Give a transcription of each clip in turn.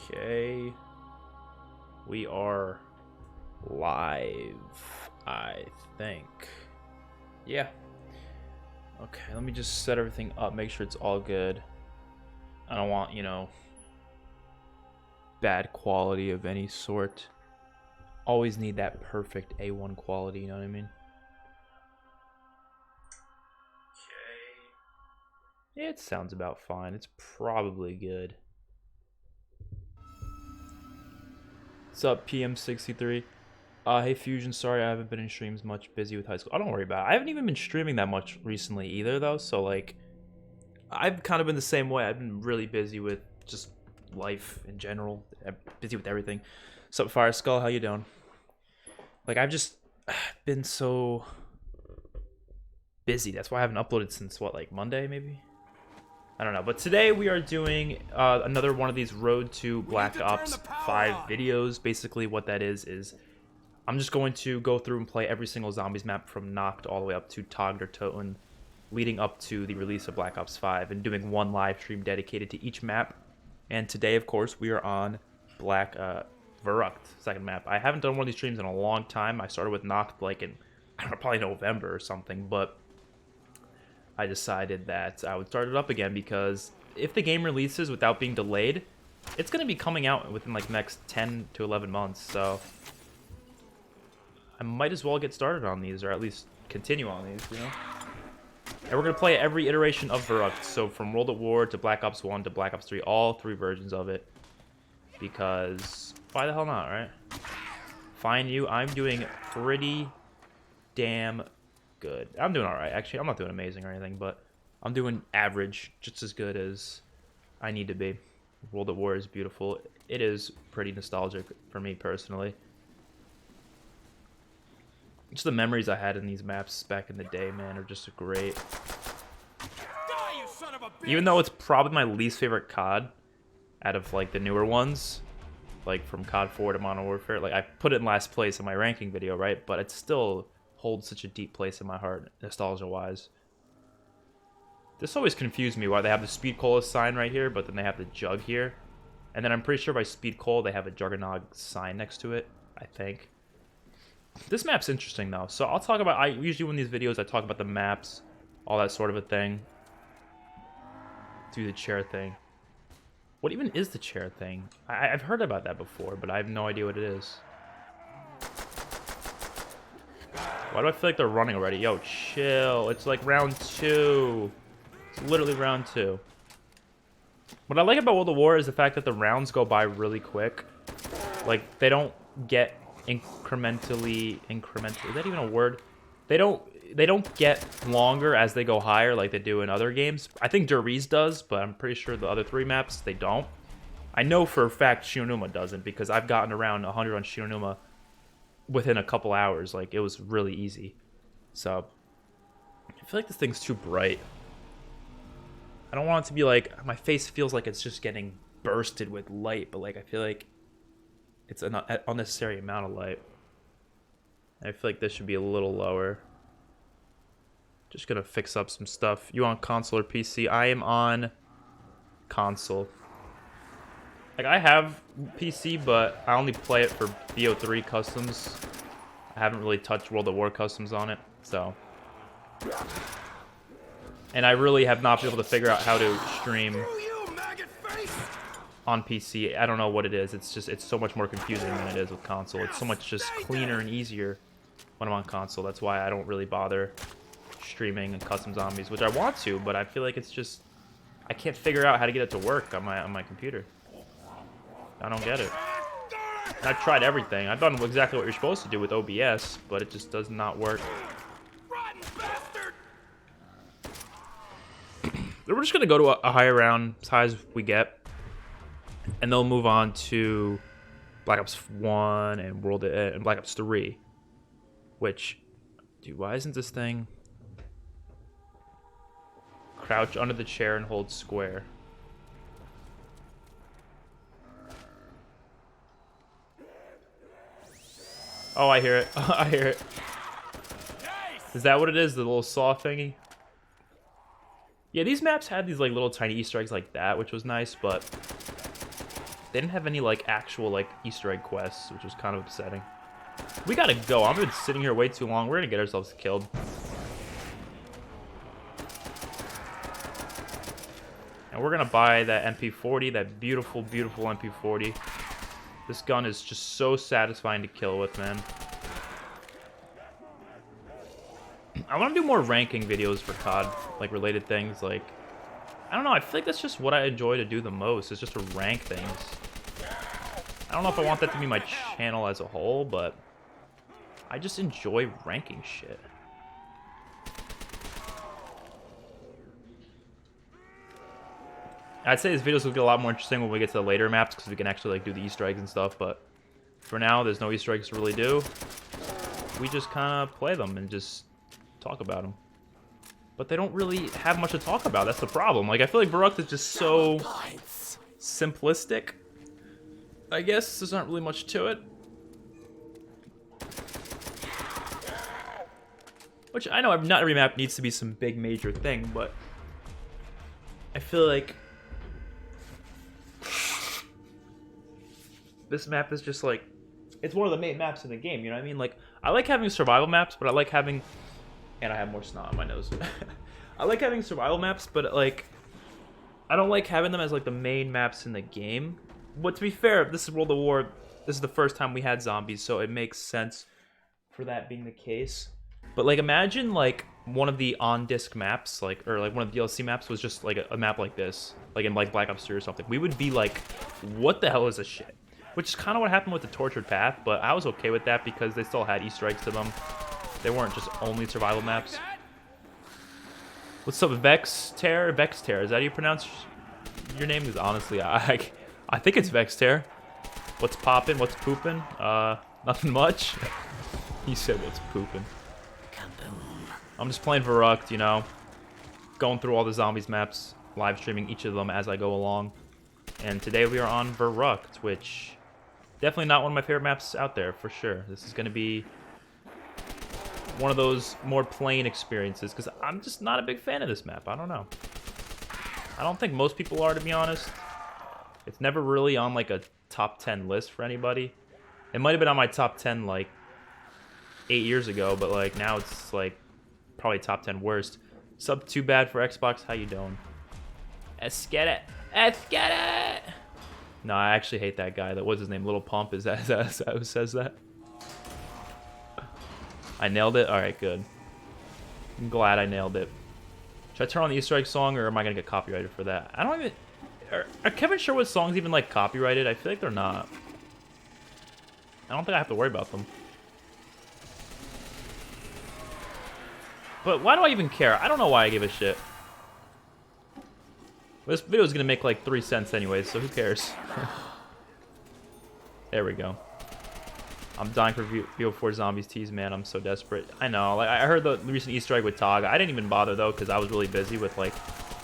Okay. We are live, I think. Yeah. Okay, let me just set everything up, make sure it's all good. I don't want, bad quality of any sort. Always need that perfect A1 quality, you know what I mean? Okay. It sounds about fine. It's probably good. What's up, PM63? Hey Fusion, sorry I haven't been in streams much, busy with high school. Oh, don't worry about it. I haven't even been streaming that much recently either, though, so, like, I've kind of been the same way. I've been really busy with just life in general. I'm busy with everything. What's up, Fire Skull? How you doing? Like, I've just been so busy. That's why I haven't uploaded since, what, like Monday, maybe? I don't know. But today we are doing another one of these Road to Black Ops 5 videos. Basically what that is I'm just going to go through and play every single Zombies map from Knocked all the way up to Togd or Toten, leading up to the release of Black Ops 5, and doing one live stream dedicated to each map. And today, of course, we are on Verruckt, second map. I haven't done one of these streams in a long time. I started with Knocked like in, I don't know, probably November or something, but I decided that I would start it up again because if the game releases without being delayed, it's going to be coming out within like the next 10 to 11 months, so I might as well get started on these, or at least continue on these, you know? And we're going to play every iteration of Verruckt, so from World at War to Black Ops 1 to Black Ops 3, all three versions of it, because why the hell not, right? Find you, I'm doing pretty damn good. I'm doing alright, actually. I'm not doing amazing or anything, but I'm doing average, just as good as I need to be. World at War is beautiful. It is pretty nostalgic for me, personally. Just the memories I had in these maps back in the day, man, are just great. Even though it's probably my least favorite COD out of, like, the newer ones, like from COD 4 to Modern Warfare, like, I put it in last place in my ranking video, right? But it still holds such a deep place in my heart, nostalgia-wise. This always confused me why they have the Speed Cola sign right here, but then they have the Jug here. And then I'm pretty sure by Speed Cola they have a Juggernog sign next to it, I think. This map's interesting, though. So I'll talk about... I usually, in these videos, I talk about the maps, all that sort of a thing. Do the chair thing. What even is the chair thing? I've heard about that before, but I have no idea what it is. Why do I feel like they're running already? Yo, chill. It's like round 2. It's literally round 2. What I like about World of War is the fact that the rounds go by really quick. Like, they don't get incrementally is that even a word? They don't get longer as they go higher like they do in other games. I think Duriz does, but I'm pretty sure the other 3 maps they don't. I know for a fact Shionuma doesn't, because I've gotten around 100 on Shionuma within a couple hours. Like, it was really easy. So I feel like this thing's too bright. I don't want it to be like, my face feels like it's just getting bursted with light, but like I feel like it's an unnecessary amount of light. I feel like this should be a little lower. Just gonna fix up some stuff. You on console or PC? I am on console. Like, I have PC, but I only play it for BO3 customs. I haven't really touched World at War customs on it, so. And I really have not been able to figure out how to stream on PC. I don't know what it is. It's just, it's so much more confusing than it is with console. It's so much just cleaner and easier when I'm on console. That's why I don't really bother streaming and custom zombies, which I want to, but I feel like it's just, I can't figure out how to get it to work on my computer. I don't get it. And I've tried everything. I've done exactly what you're supposed to do with OBS, but it just does not work. We're just gonna go to a higher round, as high as we get. And they'll move on to Black Ops 1 and and Black Ops 3. Which, dude, why isn't this thing? Crouch under the chair and hold square. Oh, I hear it. I hear it. Is that what it is? The little saw thingy? Yeah, these maps had these like little tiny Easter eggs like that, which was nice, but they didn't have any like actual like Easter egg quests, which was kind of upsetting. We gotta go. I've been sitting here way too long. We're gonna get ourselves killed. And we're gonna buy that MP40, that beautiful, beautiful MP40. This gun is just so satisfying to kill with, man. I want to do more ranking videos for COD, like related things. Like, I don't know. I feel like that's just what I enjoy to do the most. Is just to rank things. I don't know if I want that to be my channel as a whole, but I just enjoy ranking shit. I'd say these videos will get a lot more interesting when we get to the later maps because we can actually like do the Easter eggs and stuff. But for now, there's no Easter eggs to really do. We just kind of play them and just talk about them. But they don't really have much to talk about. That's the problem. Like, I feel like Verruckt is just so simplistic. I guess there's not really much to it. Which, I know not every map needs to be some big major thing, but I feel like this map is just like, it's one of the main maps in the game, you know what I mean? Like, I like having survival maps, but I like having, and I have more snot on my nose. I like having survival maps, but like, I don't like having them as like the main maps in the game. But to be fair, this is World of War. This is the first time we had zombies, so it makes sense for that being the case. But like, imagine like one of the on-disc maps, like, or like one of the DLC maps was just like a map like this, like in like Black Ops 3 or something. We would be like, what the hell is this shit? Which is kind of what happened with the Tortured Path, but I was okay with that because they still had Easter eggs to them. They weren't just only survival maps. What's up, Vexter? Vexter, is that how you pronounce your name? Because honestly, I think it's Vexter. What's poppin'? What's poopin'? Nothing much. He said what's poopin'. I'm just playing Verruckt, you know. Going through all the zombies maps, live streaming each of them as I go along. And today we are on Verruckt, which definitely not one of my favorite maps out there, for sure. This is going to be one of those more plain experiences, because I'm just not a big fan of this map. I don't know. I don't think most people are, to be honest. It's never really on, like, a top 10 list for anybody. It might have been on my top 10, like, 8 years ago, but, like, now it's, like, probably top 10 worst. Sub too bad for Xbox. How you doing? Let's get it. Let's get it. No, I actually hate that guy. What's his name? Little Pump? Is that who says that? I nailed it? Alright, good. I'm glad I nailed it. Should I turn on the Easter egg song, or am I going to get copyrighted for that? I don't even... Are Kevin Sherwood's songs even, like, copyrighted? I feel like they're not. I don't think I have to worry about them. But why do I even care? I don't know why I give a shit. This video is going to make, like, 3 cents anyway, so who cares? There we go. I'm dying for VO4 Zombies teas, man. I'm so desperate. I know. Like, I heard the recent Easter egg with Tog. I didn't even bother, though, because I was really busy with, like,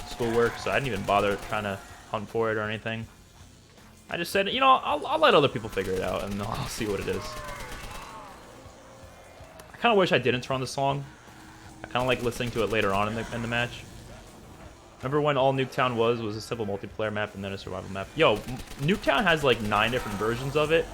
schoolwork, so I didn't even bother trying to hunt for it or anything. I just said, you know, I'll let other people figure it out, and I'll see what it is. I kind of wish I didn't turn on the song. I kind of like listening to it later on in the match. Remember when all Nuketown was a simple multiplayer map and then a survival map? Yo, Nuketown has, like, 9 different versions of it.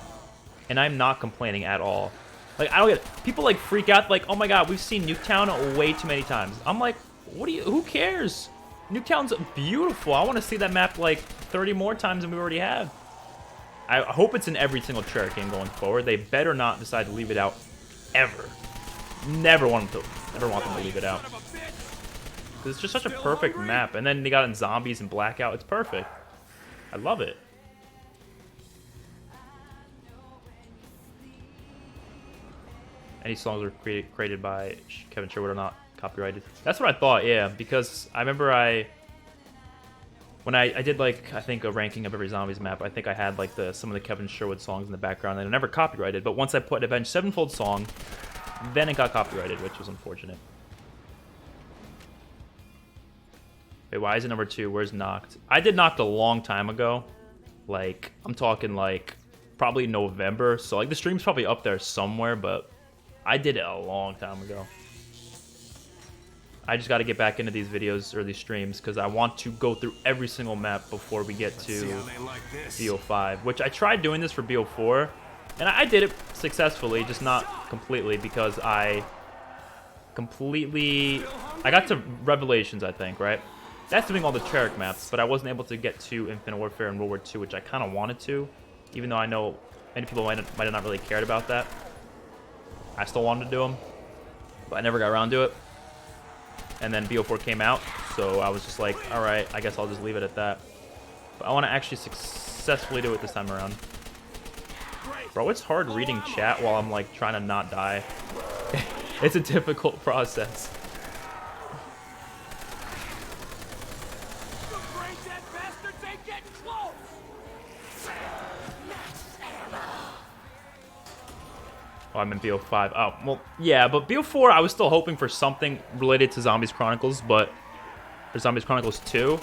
And I'm not complaining at all. Like, I don't get it. People, like, freak out, like, oh my god, we've seen Nuketown way too many times. I'm like, who cares? Nuketown's beautiful. I want to see that map, like, 30 more times than we already have. I hope it's in every single Treyarch game going forward. They better not decide to leave it out ever. Never want them to leave it out. Because it's just such a perfect map. And then they got in Zombies and Blackout. It's perfect. I love it. Any songs were created by Kevin Sherwood are not copyrighted. That's what I thought, yeah, because I remember when I did, like, I think a ranking of every Zombies map, I think I had, like, some of the Kevin Sherwood songs in the background, and they're never copyrighted, but once I put an Avenged Sevenfold song, then it got copyrighted, which was unfortunate. Wait, why is it number 2? Where's Knocked? I did Knocked a long time ago. Like, I'm talking, like, probably November, so, like, the stream's probably up there somewhere, but I did it a long time ago. I just got to get back into these videos or these streams because I want to go through every single map before we get to BO5, which I tried doing this for BO4, and I did it successfully, just not completely because I got to Revelations, I think, right? That's doing all the Cherrick maps, but I wasn't able to get to Infinite Warfare and World War II, which I kind of wanted to, even though I know many people might have not really cared about that. I still wanted to do them, but I never got around to it. And then BO4 came out, so I was just like, all right, I guess I'll just leave it at that. But I want to actually successfully do it this time around. Bro, it's hard reading chat while I'm like trying to not die. It's a difficult process. Oh, I'm in BO5. Oh, well, yeah, but BO4, I was still hoping for something related to Zombies Chronicles, or Zombies Chronicles 2.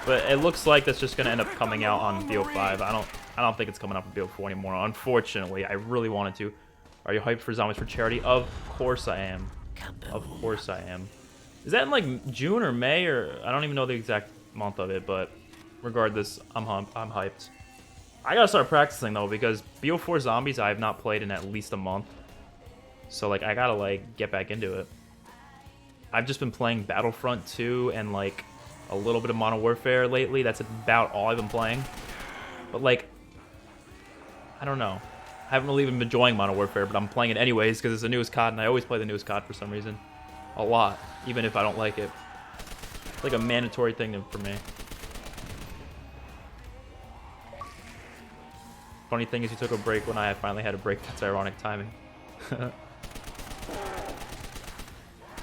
But it looks like that's just gonna end up coming out on BO5. I don't think it's coming up on BO4 anymore. Unfortunately, I really wanted to. Are you hyped for Zombies for Charity? Of course I am. Of course I am. Is that in like June or May, or I don't even know the exact month of it, but regardless, I'm hyped. I gotta start practicing though, because BO4 Zombies I have not played in at least a month. So like I gotta like get back into it. I've just been playing Battlefront 2 and like a little bit of Modern Warfare lately. That's about all I've been playing. But like, I don't know. I haven't really even been enjoying Modern Warfare, but I'm playing it anyways because it's the newest COD, and I always play the newest COD for some reason. A lot, even if I don't like it. It's like a mandatory thing for me. Funny thing is you took a break when I finally had a break. That's ironic timing.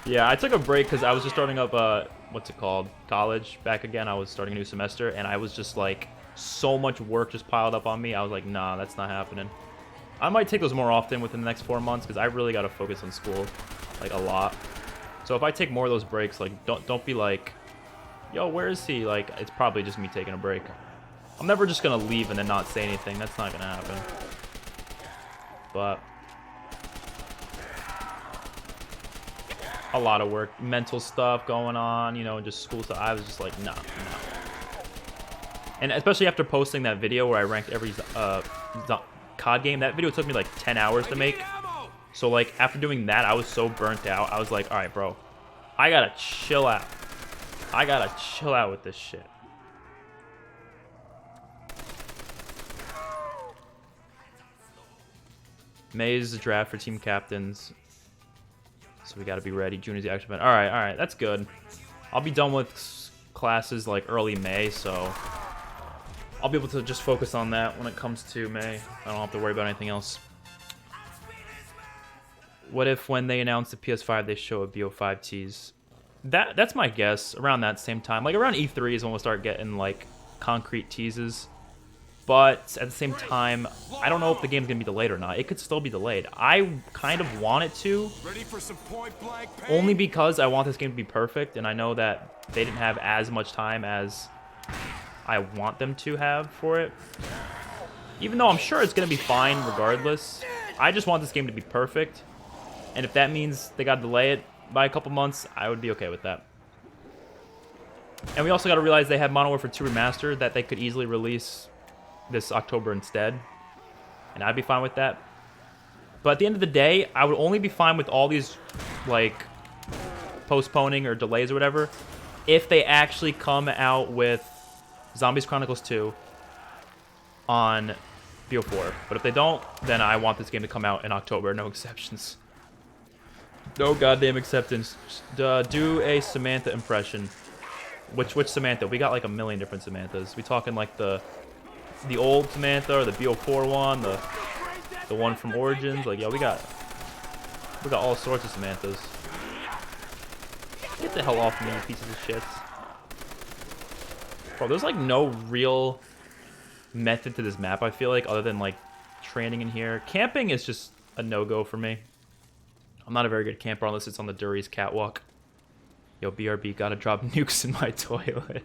Yeah, I took a break because I was just starting up, what's it called? College back again. I was starting a new semester, and I was just like, so much work just piled up on me. I was like, nah, that's not happening. I might take those more often within the next 4 months because I really got to focus on school, like, a lot. So if I take more of those breaks, like, don't be like, yo, where is he? Like, it's probably just me taking a break. I'm never just going to leave and then not say anything. That's not going to happen. But a lot of work, mental stuff going on, you know, just school stuff. I was just like, nah. And especially after posting that video where I ranked every COD game, that video took me like 10 hours to make. So like after doing that, I was so burnt out. I was like, all right, bro, I gotta chill out. I gotta chill out with this shit. May is the draft for team captains, so we gotta be ready. June is the action event. All right, that's good. I'll be done with classes like early May, so I'll be able to just focus on that when it comes to May. I don't have to worry about anything else. What if when they announce the PS5 they show a BO5 tease? That's my guess. Around that same time, like around E3 is when we'll start getting like concrete teases. But at the same time, I don't know if the game's gonna be delayed or not. It could still be delayed. I kind of want it to, only because I want this game to be perfect, and I know that they didn't have as much time as I want them to have for it. Even though I'm sure it's gonna be fine regardless. I just want this game to be perfect, and if that means they gotta delay it by a couple months, I would be okay with that. And we also gotta realize they have Modern Warfare 2 Remastered that they could easily release this October instead, and I'd be fine with that. But at the end of the day, I would only be fine with all these like postponing or delays or whatever if they actually come out with Zombies Chronicles 2 on BO4. But if they don't, then I want this game to come out in October. No exceptions. No goddamn exceptions. Do a Samantha impression. Which Samantha? We got like a million different Samanthas. We talking like the old Samantha or the BO4 one, the one from Origins? Like, yo, we got all sorts of Samanthas. Get the hell off me, you pieces of shit. Bro, there's like no real method to this map, I feel like, other than like training in here. Camping is just a no-go for me. I'm not a very good camper unless it's on the Dury's catwalk. Yo, BRB, gotta drop nukes in my toilet.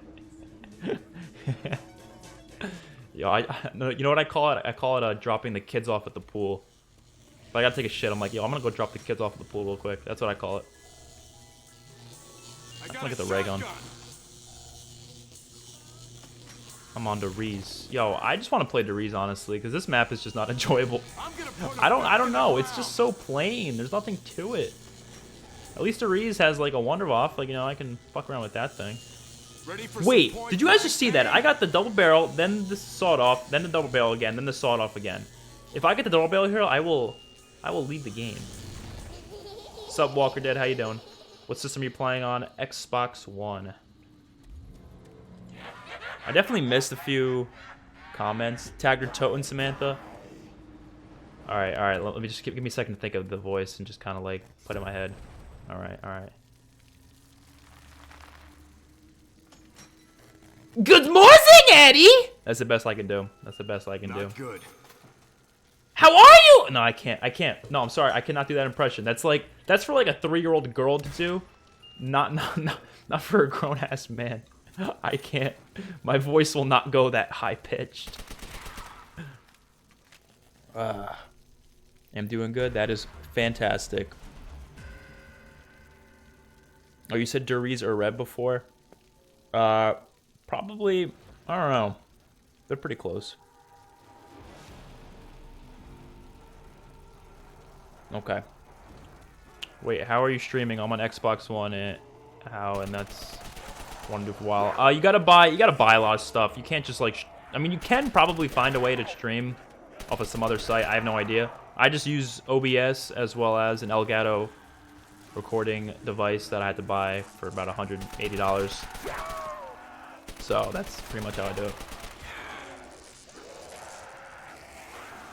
Yo, you know what I call it? I call it dropping the kids off at the pool. If I gotta take a shit, I'm like, yo, I'm gonna go drop the kids off at the pool real quick. That's what I call it. Look at the ray gun. I'm on Deriz. Yo, I just want to play Deriz, honestly, because this map is just not enjoyable. I don't know. It's just so plain. There's nothing to it. At least Deriz has like a Wonderwaff. Like, you know, I can fuck around with that thing. Wait, did you guys just see that? I got the double barrel, then the sawed-off, then the double barrel again, then the sawed-off again. If I get the double barrel here, I will leave the game. Sup, Walker Dead? How you doing? What system are you playing on? Xbox One. I definitely missed a few comments. Tagged Toten Samantha. All right. Let me just give me a second to think of the voice and just kind of like put it in my head. All right. Good morning, Eddie. That's the best I can do. That's the best I can do. Good. How are you? No, I can't. No, I'm sorry. I cannot do that impression. That's for like a 3-year-old girl to do. Not for a grown-ass man. I can't. My voice will not go that high-pitched. I'm doing good. That is fantastic. Oh, you said Deriz or Red before? Probably, I don't know. They're pretty close. Okay. Wait, how are you streaming? I'm on Xbox One. And that's want to do for a while. You gotta buy a lot of stuff. You can't just like. I mean, you can probably find a way to stream off of some other site. I have no idea. I just use OBS as well as an Elgato recording device that I had to buy for about $180. So that's pretty much how I do it.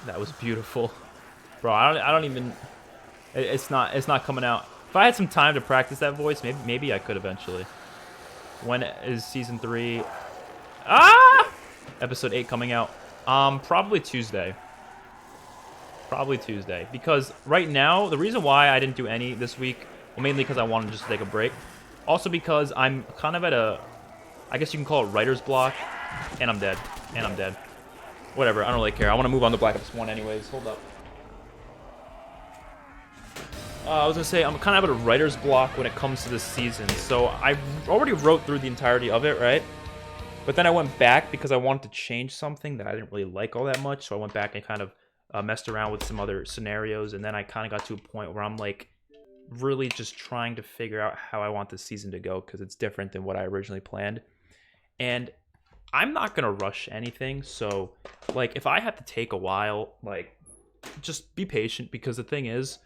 That was beautiful, bro. I don't even. It's not coming out. If I had some time to practice that voice, maybe I could eventually. When is season 3? Episode 8 coming out? Probably Tuesday. Probably Tuesday. Because right now, the reason why I didn't do any this week, well, mainly because I wanted just to take a break. Also because I'm kind of at a, I guess you can call it writer's block, and I'm dead. Whatever, I don't really care. I want to move on to Black Ops 1 anyways. Hold up. I was going to say, I'm kind of at a writer's block when it comes to this season. So I already wrote through the entirety of it, right? But then I went back because I wanted to change something that I didn't really like all that much. So I went back and kind of messed around with some other scenarios. And then I kind of got to a point where I'm like really just trying to figure out how I want this season to go because it's different than what I originally planned. And I'm not going to rush anything. So like if I have to take a while, like just be patient because the thing is,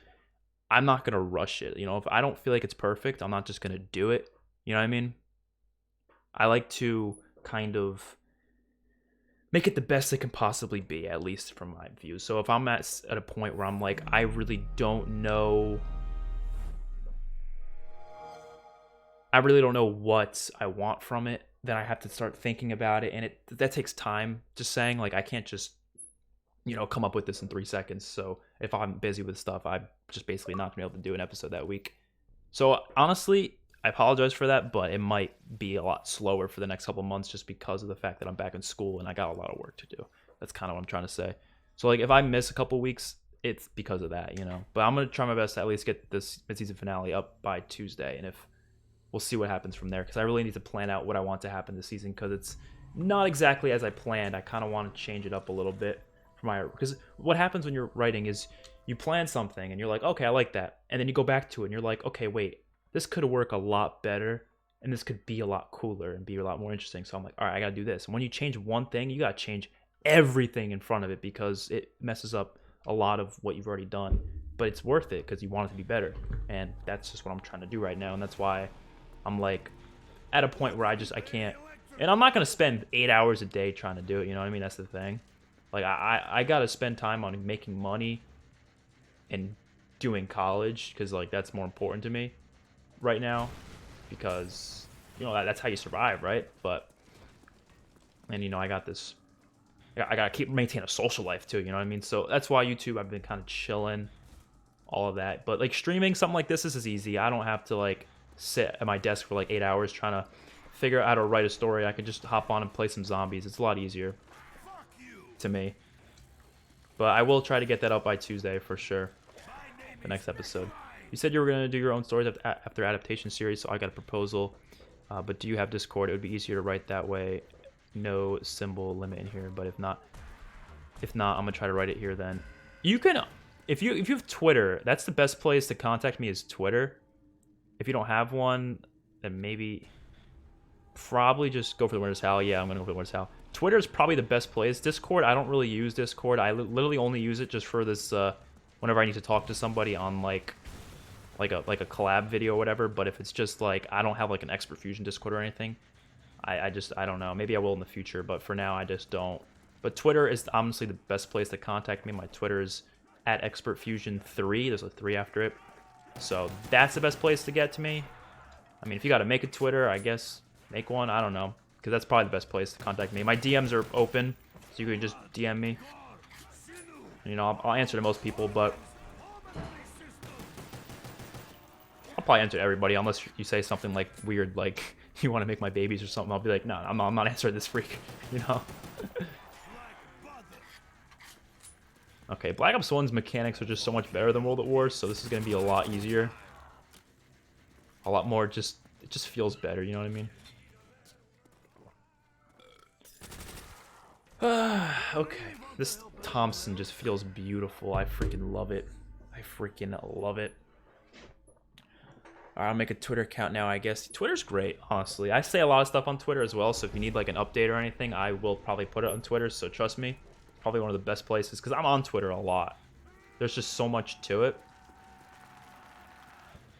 I'm not going to rush it. You know, if I don't feel like it's perfect, I'm not just going to do it. You know what I mean? I like to kind of make it the best it can possibly be, at least from my view. So if I'm at a point where I'm like, I really don't know. I really don't know what I want from it. Then I have to start thinking about it. And that takes time. Just saying, like, I can't just, you know, come up with this in 3 seconds. So if I'm busy with stuff, I'm just basically not gonna be able to do an episode that week. So honestly, I apologize for that, but it might be a lot slower for the next couple months just because of the fact that I'm back in school and I got a lot of work to do. That's kind of what I'm trying to say. So like if I miss a couple weeks, it's because of that, you know. But I'm gonna try my best to at least get this mid-season finale up by Tuesday, and if we'll see what happens from there, because I really need to plan out what I want to happen this season, because it's not exactly as I planned. I kind of want to change it up a little bit. Because what happens when you're writing is you plan something and you're like, okay, I like that, and then you go back to it and you're like, okay, wait, this could work a lot better and this could be a lot cooler and be a lot more interesting. So I'm like, all right, I gotta do this. And when you change one thing, you gotta change everything in front of it because it messes up a lot of what you've already done, but it's worth it because you want it to be better. And that's just what I'm trying to do right now, and that's why I'm like at a point where I can't, and I'm not gonna spend 8 hours a day trying to do it, you know what I mean? That's the thing. Like, I got to spend time on making money and doing college because, like, that's more important to me right now because, you know, that's how you survive, right? But, and, you know, I got this, I got to maintain a social life, too, you know what I mean? So that's why YouTube, I've been kind of chilling, all of that. But, like, streaming something like this is easy. I don't have to, like, sit at my desk for, like, 8 hours trying to figure out how to write a story. I can just hop on and play some zombies. It's a lot easier to me, but I will try to get that up by Tuesday for sure, the next episode. You said you were going to do your own stories after adaptation series, so I got a proposal. But do you have Discord? It would be easier to write that way. No symbol limit in here, but if not, I'm gonna try to write it here then. You can, if you have Twitter, that's the best place to contact me is Twitter. If you don't have one, then maybe, probably just go for the Winter's Howl. Yeah, I'm gonna go for the Winter's Howl. Twitter is probably the best place. Discord, I don't really use Discord. I literally only use it just for this, whenever I need to talk to somebody on like a collab video or whatever. But if it's just like, I don't have like an Expert Fusion Discord or anything, I don't know. Maybe I will in the future, but for now I just don't. But Twitter is honestly the best place to contact me. My Twitter is @ExpertFusion3. There's a 3 after it. So that's the best place to get to me. I mean, if you got to make a Twitter, I guess make one. I don't know. Because that's probably the best place to contact me. My DMs are open, so you can just DM me. You know, I'll answer to most people, but I'll probably answer to everybody unless you say something like weird, like you want to make my babies or something. I'll be like, no, I'm not answering this freak, you know? Okay, Black Ops 1's mechanics are just so much better than World at War, so this is going to be a lot easier. A lot more it just feels better, you know what I mean? Okay, this Thompson just feels beautiful. I freaking love it. I freaking love it. Alright, I'll make a Twitter account now, I guess. Twitter's great, honestly. I say a lot of stuff on Twitter as well, so if you need like an update or anything, I will probably put it on Twitter, so trust me. Probably one of the best places, because I'm on Twitter a lot. There's just so much to it.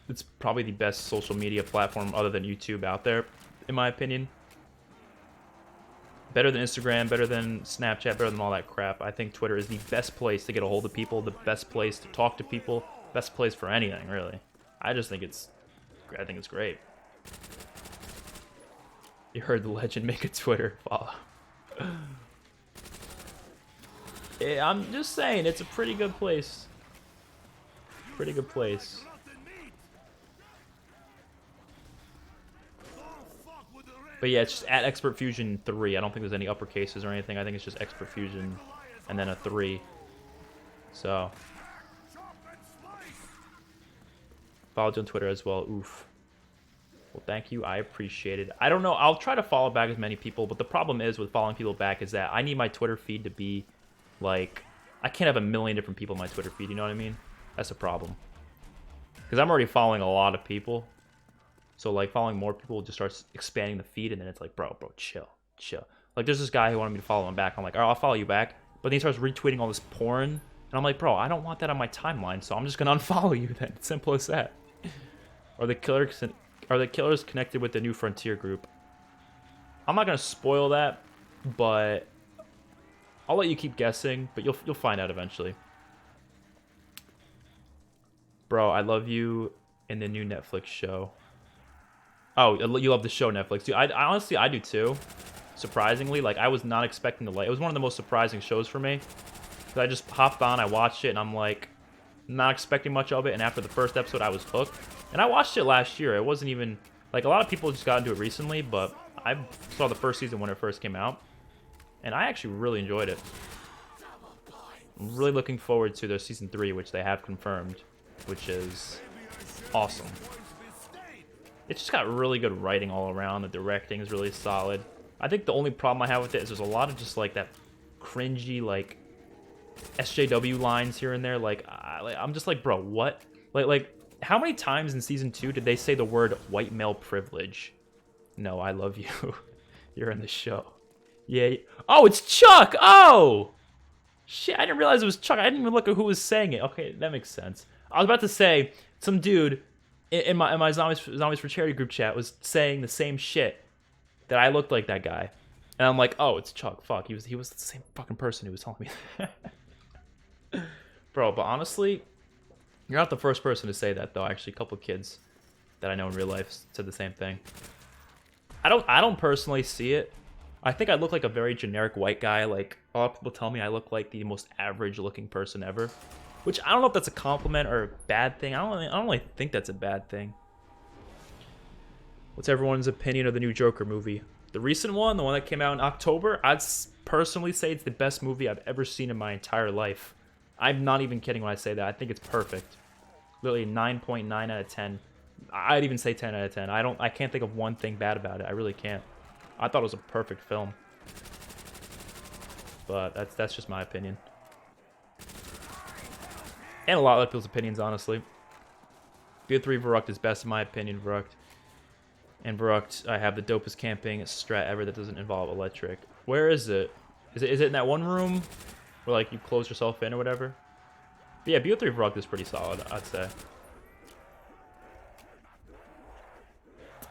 It's probably the best social media platform other than YouTube out there, in my opinion. Better than Instagram, better than Snapchat, better than all that crap. I think Twitter is the best place to get a hold of people, the best place to talk to people, best place for anything, really. I just think it's great. You heard the legend, make a Twitter follow. Yeah, I'm just saying, it's a pretty good place. Pretty good place. But yeah, it's just @ExpertFusion3. I don't think there's any uppercases or anything. I think it's just Expert Fusion and then a 3. So followed you on Twitter as well. Oof. Well, thank you. I appreciate it. I don't know. I'll try to follow back as many people, but the problem is with following people back is that I need my Twitter feed to be like, I can't have a million different people in my Twitter feed. You know what I mean? That's a problem. Because I'm already following a lot of people. So, like, following more people just starts expanding the feed, and then it's like, bro, chill. Like, there's this guy who wanted me to follow him back. I'm like, all right, I'll follow you back. But then he starts retweeting all this porn, and I'm like, bro, I don't want that on my timeline, so I'm just gonna unfollow you then. It's simple as that. Are the killers connected with the New Frontier group? I'm not gonna spoil that, but I'll let you keep guessing, but you'll find out eventually. Bro, I love you in the new Netflix show. Oh, you love the show Netflix, dude. I honestly, I do too. Surprisingly, like, I was not expecting to like. It was one of the most surprising shows for me. Cause I just hopped on, I watched it, and I'm like, not expecting much of it. And after the first episode, I was hooked. And I watched it last year. It wasn't even like a lot of people just got into it recently, but I saw the first season when it first came out, and I actually really enjoyed it. I'm really looking forward to their season 3, which they have confirmed, which is awesome. It's just got really good writing all around. The directing is really solid. I think the only problem I have with it is there's a lot of just like that cringy like SJW lines here and there. Like I'm just like, bro, what? Like how many times in season 2 did they say the word white male privilege? No, I love you. You're in the show. Yeah. Oh, it's Chuck. Oh, shit! I didn't realize it was Chuck. I didn't even look at who was saying it. Okay, that makes sense. I was about to say some dude in my Zombies for Charity group chat was saying the same shit, that I looked like that guy, and I'm like, oh, it's Chuck. Fuck, he was the same fucking person who was telling me that. Bro, but honestly, you're not the first person to say that though. Actually, a couple of kids that I know in real life said the same thing. I don't personally see it. I think I look like a very generic white guy. Like, a lot of people tell me I look like the most average looking person ever. Which, I don't know if that's a compliment or a bad thing. I don't really think that's a bad thing. What's everyone's opinion of the new Joker movie? The recent one, the one that came out in October, I'd personally say it's the best movie I've ever seen in my entire life. I'm not even kidding when I say that. I think it's perfect. Literally 9.9 out of 10. I'd even say 10 out of 10. I can't think of one thing bad about it. I really can't. I thought it was a perfect film. But that's just my opinion. And a lot of other people's opinions, honestly. BO3 Verruckt is best in my opinion, Verruckt. And Verruckt, I have the dopest camping strat ever that doesn't involve electric. Where is it? Is it in that one room where like you close yourself in or whatever? But yeah, BO3 Verruckt is pretty solid, I'd say.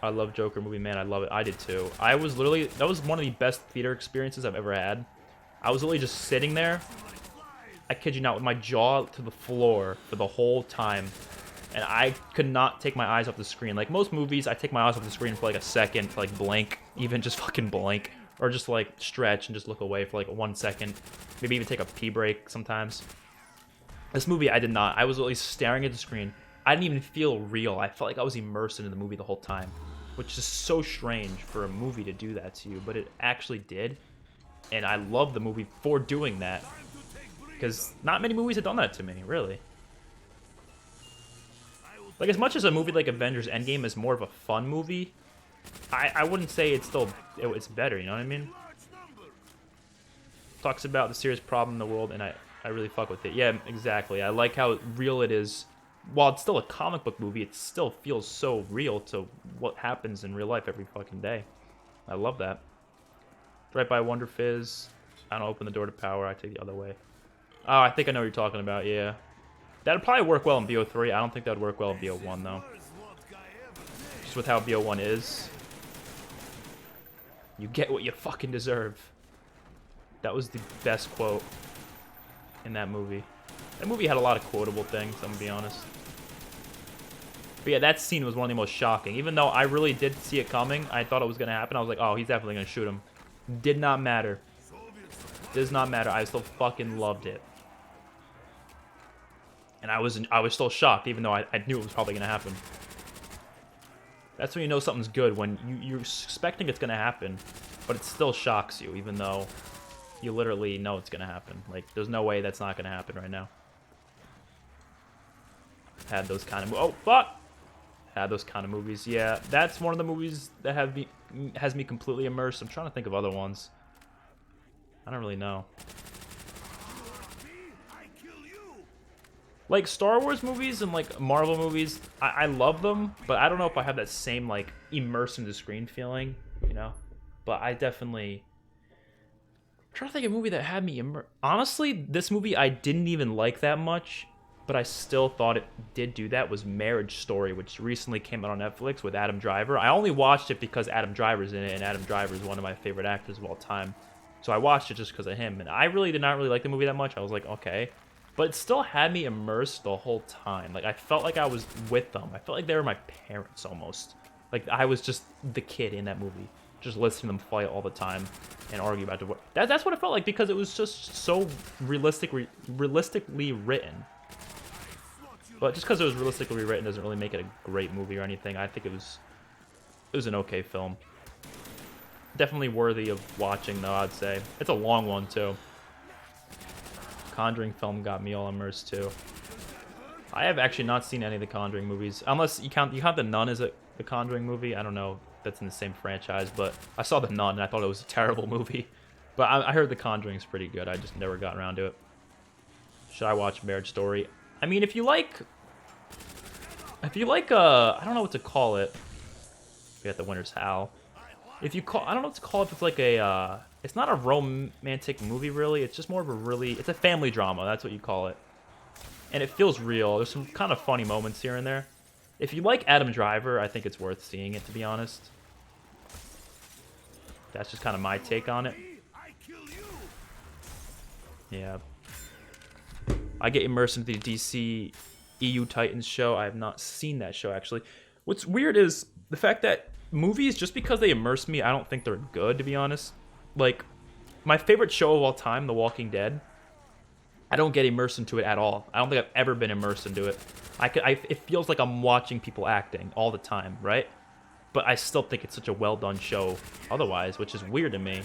I love Joker movie, man. I love it. I did too. I was literally, that was one of the best theater experiences I've ever had. I was literally just sitting there, I kid you not, with my jaw to the floor for the whole time. And I could not take my eyes off the screen. Like most movies, I take my eyes off the screen for like a second, to like blink, even just fucking blink. Or just like stretch and just look away for like 1 second. Maybe even take a pee break sometimes. This movie, I did not. I was literally staring at the screen. I didn't even feel real. I felt like I was immersed into the movie the whole time. Which is so strange for a movie to do that to you. But it actually did. And I love the movie for doing that. Because not many movies have done that to me, really. Like, as much as a movie like Avengers Endgame is more of a fun movie, I wouldn't say it's better, you know what I mean? Talks about the serious problem in the world, and I really fuck with it. Yeah, exactly. I like how real it is. While it's still a comic book movie, it still feels so real to what happens in real life every fucking day. I love that. Right by Wonder Fizz. I don't open the door to power, I take the other way. Oh, I think I know what you're talking about, yeah. That'd probably work well in BO3. I don't think that'd work well in BO1, though. Just with how BO1 is. You get what you fucking deserve. That was the best quote in that movie. That movie had a lot of quotable things, I'm gonna be honest. But yeah, that scene was one of the most shocking. Even though I really did see it coming, I thought it was gonna happen. I was like, oh, he's definitely gonna shoot him. Did not matter. Does not matter. I still fucking loved it. And I was still shocked, even though I knew it was probably gonna happen. That's when you know something's good, when you're expecting it's gonna happen, but it still shocks you, even though you literally know it's gonna happen. Like, there's no way that's not gonna happen right now. Had those kind of oh fuck! Had those kind of movies. Yeah, that's one of the movies that has me completely immersed. I'm trying to think of other ones. I don't really know. Like, Star Wars movies and, like, Marvel movies, I love them, but I don't know if I have that same, like, immerse into screen feeling, you know? But I definitely... I'm trying to think of a movie that had me immersed. Honestly, this movie I didn't even like that much, but I still thought it did do that, was Marriage Story, which recently came out on Netflix with Adam Driver. I only watched it because Adam Driver's in it, and Adam Driver is one of my favorite actors of all time. So I watched it just because of him, and I really did not really like the movie that much. I was like, okay. But it still had me immersed the whole time. Like, I felt like I was with them. I felt like they were my parents, almost. Like, I was just the kid in that movie. Just listening to them fight all the time and argue about divorce. That's what it felt like, because it was just so realistically written. But just because it was realistically written doesn't really make it a great movie or anything. I think it was an okay film. Definitely worthy of watching, though, I'd say. It's a long one, too. Conjuring film got me all immersed too. I have actually not seen any of the Conjuring movies, unless you count The Nun as a Conjuring movie. I don't know if that's in the same franchise, but I saw The Nun and I thought it was a terrible movie. But I heard The Conjuring's pretty good. I just never got around to it. Should I watch Marriage Story? I mean, if you like, I don't know what to call it. We got the Winter's Howl. I don't know what to call it. If it's like a, it's not a romantic movie, really. It's just more of it's a family drama. That's what you call it. And it feels real. There's some kind of funny moments here and there. If you like Adam Driver, I think it's worth seeing it, to be honest. That's just kind of my take on it. Yeah. I get immersed into the DC EU Titans show. I have not seen that show, actually. What's weird is the fact that movies, just because they immerse me, I don't think they're good, to be honest. Like, my favorite show of all time, The Walking Dead, I don't get immersed into it at all. I don't think I've ever been immersed into it. It feels like I'm watching people acting all the time, right? But I still think it's such a well-done show otherwise, which is weird to me.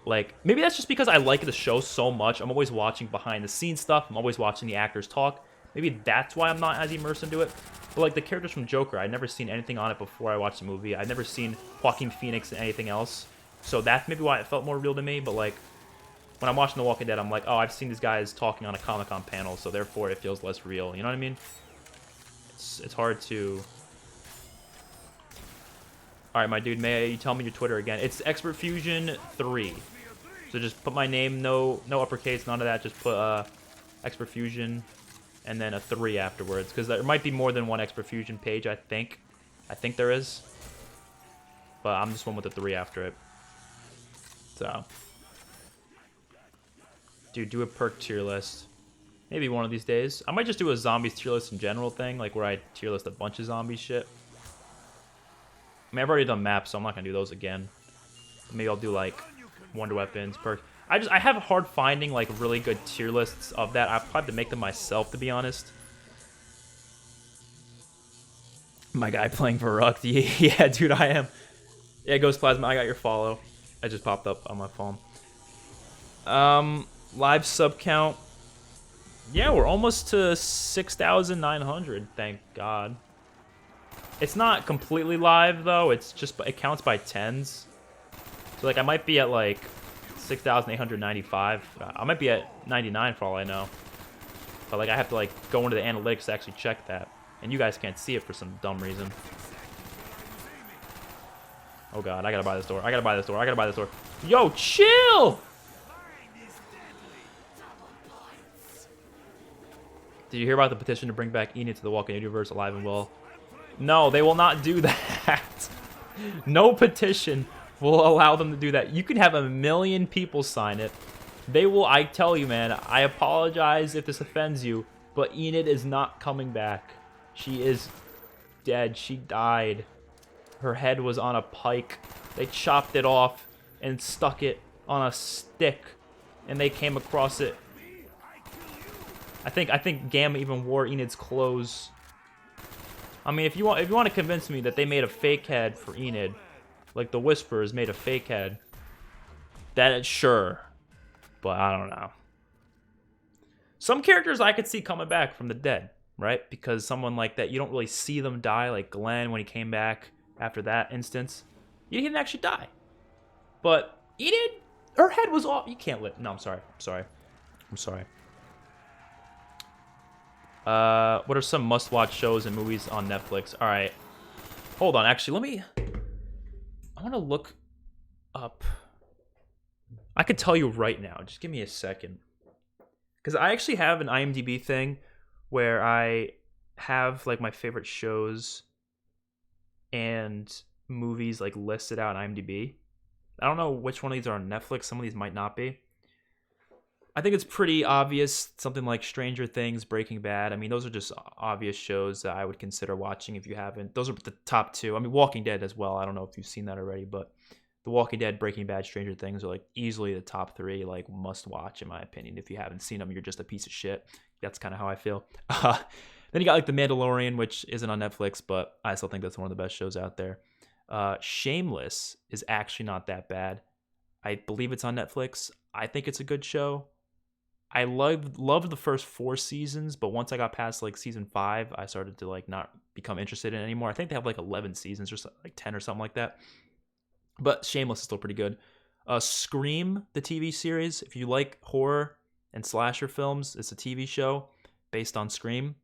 Like, maybe that's just because I like the show so much. I'm always watching behind-the-scenes stuff. I'm always watching the actors talk. Maybe that's why I'm not as immersed into it. But like the characters from Joker, I'd never seen anything on it before I watched the movie. I'd never seen Joaquin Phoenix in anything else. So that's maybe why it felt more real to me. But like when I'm watching The Walking Dead, I'm like, oh, I've seen these guys talking on a Comic-Con panel, so therefore it feels less real. You know what I mean? It's hard to... Alright, my dude, may you tell me your Twitter again? It's Expert Fusion 3. So just put my name, no uppercase, none of that. Just put Expert Fusion and then a 3 afterwards. Because there might be more than one Expert Fusion page, I think. I think there is. But I'm just one with a 3 after it. So. Dude, do a perk tier list. Maybe one of these days. I might just do a zombies tier list in general thing. Like where I tier list a bunch of zombie shit. I mean, I've already done maps, so I'm not going to do those again. Maybe I'll do like wonder weapons, perks. I have a hard finding like really good tier lists of that. I've probably have to make them myself, to be honest. My guy playing Verruckt. Yeah, dude, I am. Yeah, Ghost Plasma, I got your follow. I just popped up on my phone. Live sub count. Yeah, we're almost to 6,900, thank God. It's not completely live though. It's just it counts by tens. So like I might be at like 6,895. I might be at 99 for all I know. But like I have to like go into the analytics to actually check that. And you guys can't see it for some dumb reason. Oh god, I gotta buy this door. I gotta buy this door. I gotta buy this door. Yo, chill! Did you hear about the petition to bring back Enid to the Walking Universe alive and well? No, they will not do that. No petition will allow them to do that. You can have 1 million people sign it. They will, I tell you, man, I apologize if this offends you, but Enid is not coming back. She is dead. She died. Her head was on a pike. They chopped it off and stuck it on a stick, and they came across it. I think Gamma even wore Enid's clothes. I mean, if you want to convince me that they made a fake head for Enid, like the Whisperers made a fake head, that is sure, but I don't know. Some characters I could see coming back from the dead, right? Because someone like that, you don't really see them die, like Glenn when he came back after that instance. He didn't actually die. But Enid, her head was off. You can't live. No, I'm sorry. I'm sorry. What are some must-watch shows and movies on Netflix? All right. Hold on. Actually, I want to look up. I could tell you right now. Just give me a second. Because I actually have an IMDb thing where I have, like, my favorite shows and movies, like, listed out on IMDb. I don't know which one of these are on Netflix. Some of these might not be. I think it's pretty obvious, something like Stranger Things, Breaking Bad. I mean, those are just obvious shows that I would consider watching if you haven't. Those are the top 2. I mean, Walking Dead as well. I don't know if you've seen that already, but The Walking Dead, Breaking Bad, Stranger Things are like easily the top 3, like must watch in my opinion. If you haven't seen them, you're just a piece of shit. That's kind of how I feel. Then you got like The Mandalorian, which isn't on Netflix, but I still think that's one of the best shows out there. Shameless is actually not that bad. I believe it's on Netflix. I think it's a good show. I loved the first 4 seasons, but once I got past like season 5, I started to like not become interested in it anymore. I think they have like 11 seasons or like 10 or something like that. But Shameless is still pretty good. Scream, the TV series. If you like horror and slasher films, it's a TV show based on Scream.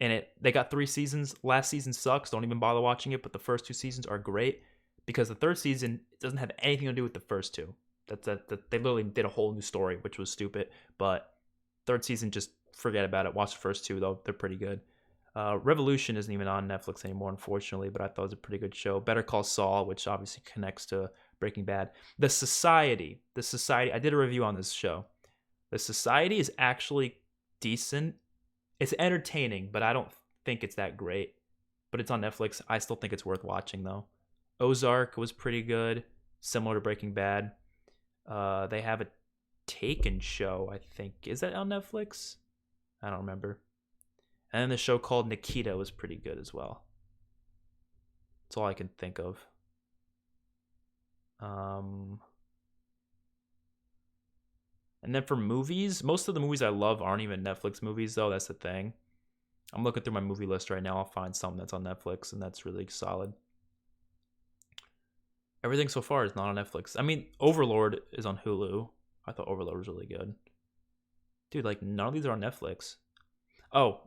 And they got 3 seasons. Last season sucks. Don't even bother watching it. But the first 2 seasons are great because the 3rd season doesn't have anything to do with the first 2. They literally did a whole new story, which was stupid. But 3rd season, just forget about it. Watch the first 2, though. They're pretty good. Revolution isn't even on Netflix anymore, unfortunately, but I thought it was a pretty good show. Better Call Saul, which obviously connects to Breaking Bad. The Society, I did a review on this show. The Society is actually decent. It's entertaining, but I don't think it's that great. But it's on Netflix. I still think it's worth watching, though. Ozark was pretty good, similar to Breaking Bad. They have a Taken show, I think. Is that on Netflix? I don't remember. And then the show called Nikita was pretty good as well. That's all I can think of. And then for movies, most of the movies I love aren't even Netflix movies, though. That's the thing. I'm looking through my movie list right now. I'll find something that's on Netflix, and that's really solid. Everything so far is not on Netflix. I mean, Overlord is on Hulu. I thought Overlord was really good. Dude, like, none of these are on Netflix. Oh,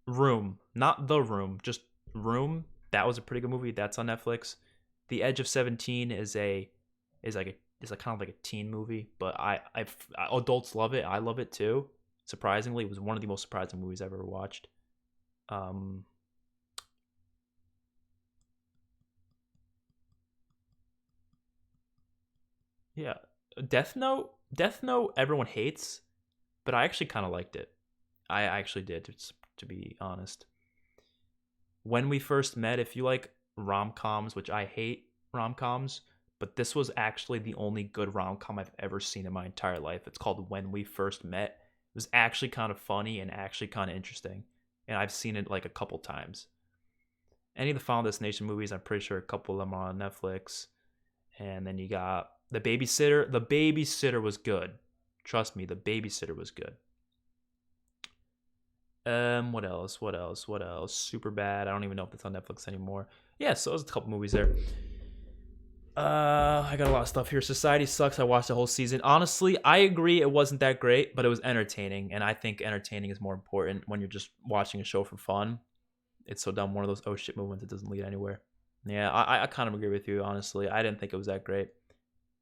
Room. Not The Room, just Room. That was a pretty good movie. That's on Netflix. The Edge of 17 is like kind of like a teen movie, but adults love it. I love it too. Surprisingly, it was one of the most surprising movies I've ever watched. Yeah, Death Note. Death Note, everyone hates, but I actually kind of liked it. I actually did, to be honest. When We First Met, if you like rom-coms, which I hate rom-coms, but this was actually the only good rom-com I've ever seen in my entire life. It's called When We First Met. It was actually kind of funny and actually kind of interesting, and I've seen it like a couple times. Any of the Final Destination movies, I'm pretty sure a couple of them are on Netflix. And then you got The Babysitter. The Babysitter was good. Trust me, The Babysitter was good. What else? What else? What else? Super Bad. I don't even know if it's on Netflix anymore. Yeah, so there's a couple movies there. I got a lot of stuff here. Society Sucks. I watched the whole season. Honestly, I agree it wasn't that great, but it was entertaining, and I think entertaining is more important when you're just watching a show for fun. It's so dumb. One of those oh shit moments that doesn't lead anywhere. Yeah, I kind of agree with you, honestly. I didn't think it was that great.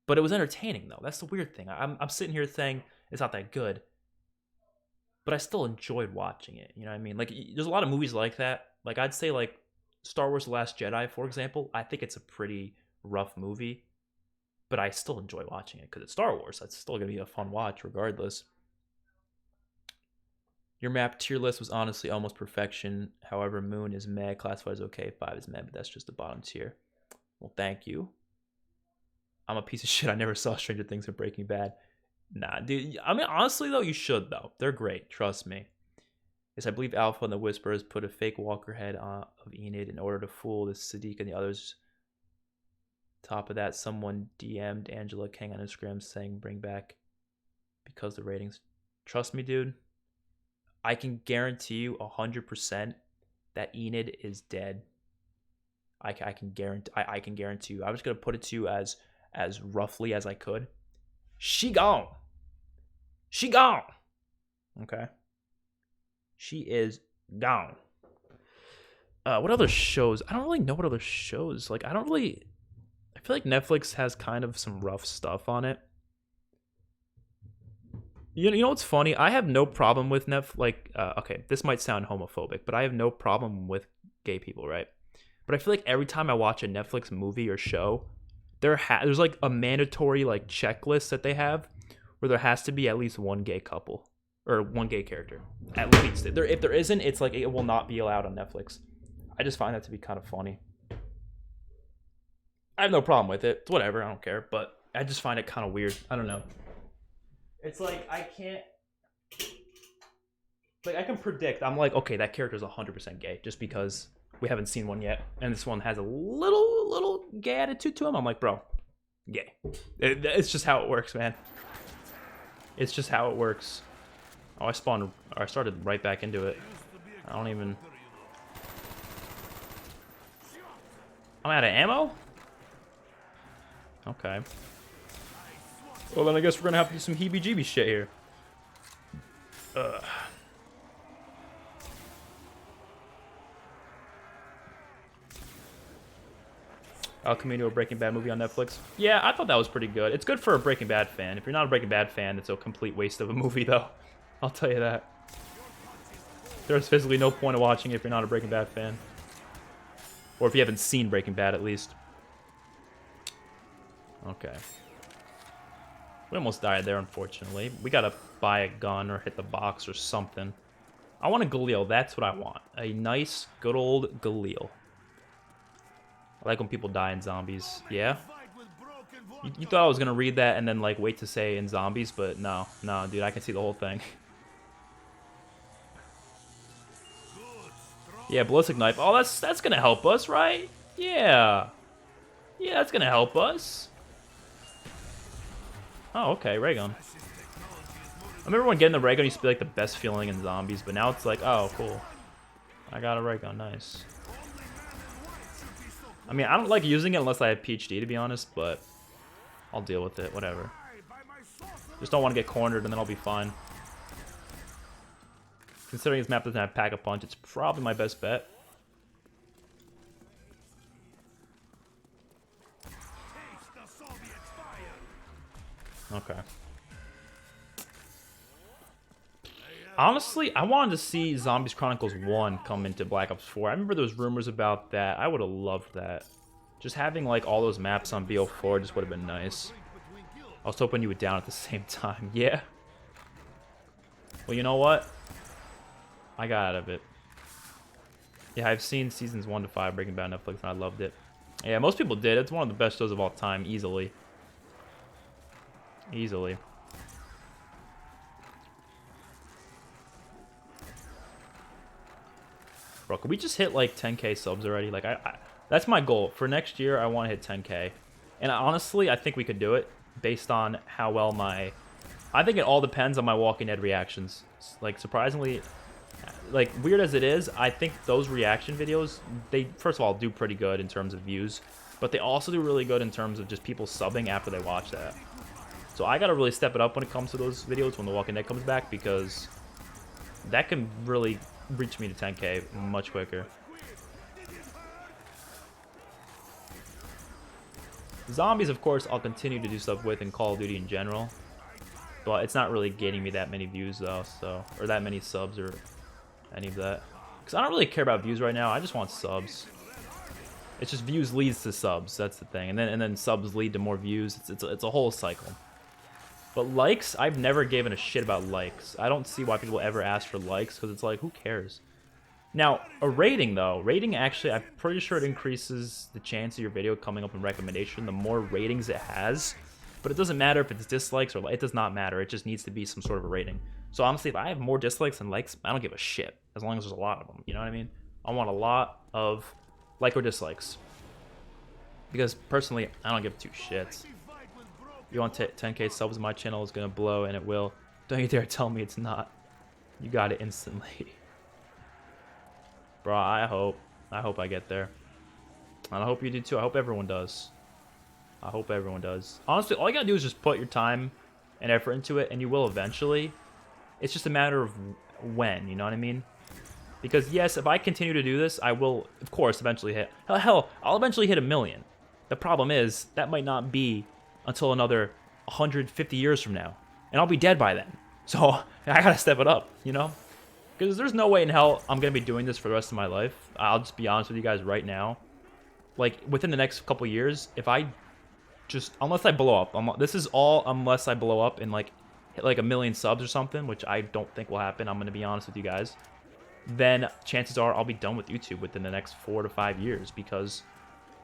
But it was entertaining, though. That's the weird thing. I'm sitting here saying it's not that good, but I still enjoyed watching it. You know what I mean? Like, there's a lot of movies like that. Like, I'd say, like, Star Wars The Last Jedi, for example. I think it's a pretty rough movie, but I still enjoy watching it because it's Star Wars. That's still going to be a fun watch regardless. Your map tier list was honestly almost perfection. However, Moon is meh, Classified is okay, 5 is meh, but that's just the bottom tier. Well, thank you. I'm a piece of shit. I never saw Stranger Things or Breaking Bad. Nah, dude. I mean, honestly, though, you should, though. They're great. Trust me. Yes, I believe Alpha and the Whisperers put a fake walker head of Enid in order to fool the Sadiq and the others. Top of that, someone DM'd Angela Kang on Instagram saying bring back because the ratings. Trust me, dude. I can guarantee you 100% that Enid is dead. I can guarantee you. I was gonna put it to you as roughly as I could. She gone. She gone. Okay. She is gone. What other shows? I don't really know what other shows. Like, I feel like Netflix has kind of some rough stuff on it. You know what's funny? I have no problem with Netflix. Like, okay, this might sound homophobic, but I have no problem with gay people, right? But I feel like every time I watch a Netflix movie or show, there's like a mandatory like checklist that they have where there has to be at least one gay couple or one gay character. At least if there isn't, it's like it will not be allowed on Netflix. I just find that to be kind of funny. I have no problem with it. It's whatever, I don't care. But I just find it kind of weird. I don't know. It's like I can't. Like I can predict. I'm like, okay, that character is 100% gay just because we haven't seen one yet, and this one has a little gay attitude to him. I'm like, bro, gay. It's just how it works, man. It's just how it works. Oh, I started right back into it. I don't even. I'm out of ammo? Okay. Well, then I guess we're gonna have to do some heebie-jeebie shit here. El Camino, a Breaking Bad movie on Netflix. Yeah, I thought that was pretty good. It's good for a Breaking Bad fan. If you're not a Breaking Bad fan, it's a complete waste of a movie, though. I'll tell you that. There's physically no point of watching it if you're not a Breaking Bad fan. Or if you haven't seen Breaking Bad, at least. Okay. We almost died there, unfortunately. We gotta buy a gun or hit the box or something. I want a Galil. That's what I want. A nice, good old Galil. I like when people die in zombies. Yeah? You thought I was gonna read that and then, like, wait to say in zombies, but no. No, dude, I can see the whole thing. Yeah, ballistic knife. Oh, that's gonna help us, right? Yeah. Yeah, that's gonna help us. Oh, okay, ray gun. I remember when getting the ray gun used to be like the best feeling in zombies, but now it's like, oh, cool. I got a ray gun, nice. I mean, I don't like using it unless I have PhD, to be honest, but I'll deal with it, whatever. Just don't want to get cornered, and then I'll be fine. Considering this map doesn't have Pack-a-Punch, it's probably my best bet. Okay. Honestly, I wanted to see Zombies Chronicles 1 come into Black Ops 4. I remember there was rumors about that. I would have loved that. Just having, like, all those maps on BO4 just would have been nice. I was hoping you would down at the same time. Yeah. Well, you know what? I got out of it. Yeah, I've seen seasons 1 to 5 Breaking Bad on Netflix, and I loved it. Yeah, most people did. It's one of the best shows of all time, easily. Easily. Bro, could we just hit like 10k subs already? Like, that's my goal for next year. I want to hit 10k, and honestly, I think we could do it based on how well my. I think it all depends on my Walking Dead reactions. Like, surprisingly, like weird as it is, I think those reaction videos, they first of all do pretty good in terms of views, but they also do really good in terms of just people subbing after they watch that. So I gotta really step it up when it comes to those videos when The Walking Dead comes back, because that can really reach me to 10k much quicker. Zombies, of course, I'll continue to do stuff with in Call of Duty in general, but it's not really getting me that many views though, so, or that many subs or any of that. Because I don't really care about views right now. I just want subs. It's just views leads to subs. That's the thing, and then subs lead to more views. It's a whole cycle. But likes, I've never given a shit about likes. I don't see why people ever ask for likes, because it's like, who cares? Now, a rating, though. Rating, actually, I'm pretty sure it increases the chance of your video coming up in recommendation the more ratings it has. But it doesn't matter if it's dislikes or it does not matter. It just needs to be some sort of a rating. So honestly, if I have more dislikes than likes, I don't give a shit, as long as there's a lot of them. You know what I mean? I want a lot of like or dislikes. Because, personally, I don't give two shits. You want 10k subs, my channel is gonna blow, and it will. Don't you dare tell me it's not. You got it instantly. Bro, I hope I get there. And I hope you do too. I hope everyone does. I hope everyone does. Honestly, all you gotta do is just put your time and effort into it, and you will eventually. It's just a matter of when, you know what I mean? Because yes, if I continue to do this, I will, of course, eventually hit. Hell, I'll eventually hit 1 million. The problem is, that might not be until another 150 years from now, and I'll be dead by then. So I gotta step it up, you know? Because there's no way in hell I'm gonna be doing this for the rest of my life. I'll just be honest with you guys right now. Like, within the next couple years, if I just, unless I blow up, this is all unless I blow up and like hit like 1 million subs or something, which I don't think will happen. I'm gonna be honest with you guys. Then chances are I'll be done with YouTube within the next 4 to 5 years, because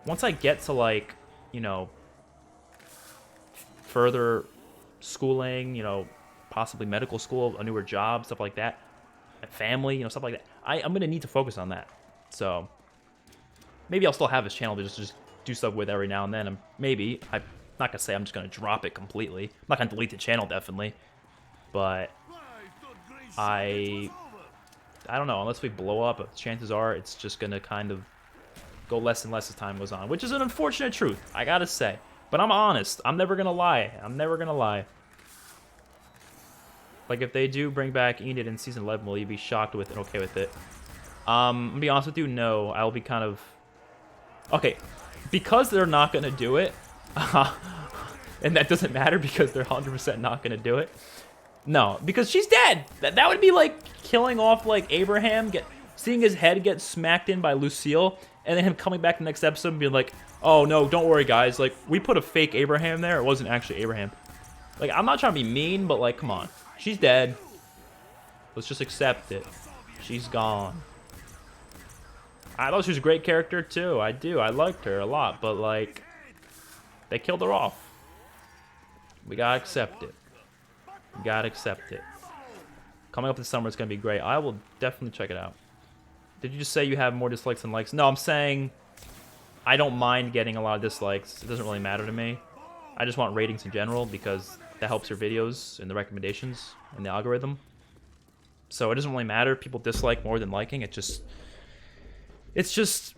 once I get to, like, you know, further schooling, you know, possibly medical school, a newer job, stuff like that, a family, you know, stuff like that, I'm gonna need to focus on that. So maybe I'll still have this channel to just do stuff with every now and then, and maybe I'm not gonna say I'm just gonna drop it completely. I'm not gonna delete the channel, definitely, but I don't know, unless we blow up, chances are it's just gonna kind of go less and less as time goes on, which is an unfortunate truth, I gotta say. But I'm honest. I'm never gonna lie. I'm never gonna lie. Like, if they do bring back Enid in season 11, will you be shocked with it, okay with it? I'm gonna be honest with you, no. I'll be kind of... Okay, because they're not gonna do it, and that doesn't matter because they're 100% not gonna do it. No, because she's dead. That would be like killing off, like, Abraham, seeing his head get smacked in by Lucille, and then him coming back the next episode and being like, oh, no, don't worry, guys. Like, we put a fake Abraham there. It wasn't actually Abraham. Like, I'm not trying to be mean, but, like, come on. She's dead. Let's just accept it. She's gone. I thought she was a great character, too. I do. I liked her a lot. But, like, they killed her off. We gotta accept it. We gotta accept it. Coming up this summer, it's gonna be great. I will definitely check it out. Did you just say you have more dislikes than likes? No, I'm saying I don't mind getting a lot of dislikes. It doesn't really matter to me. I just want ratings in general, because that helps your videos in the recommendations and the algorithm. So it doesn't really matter if people dislike more than liking. It just, it's just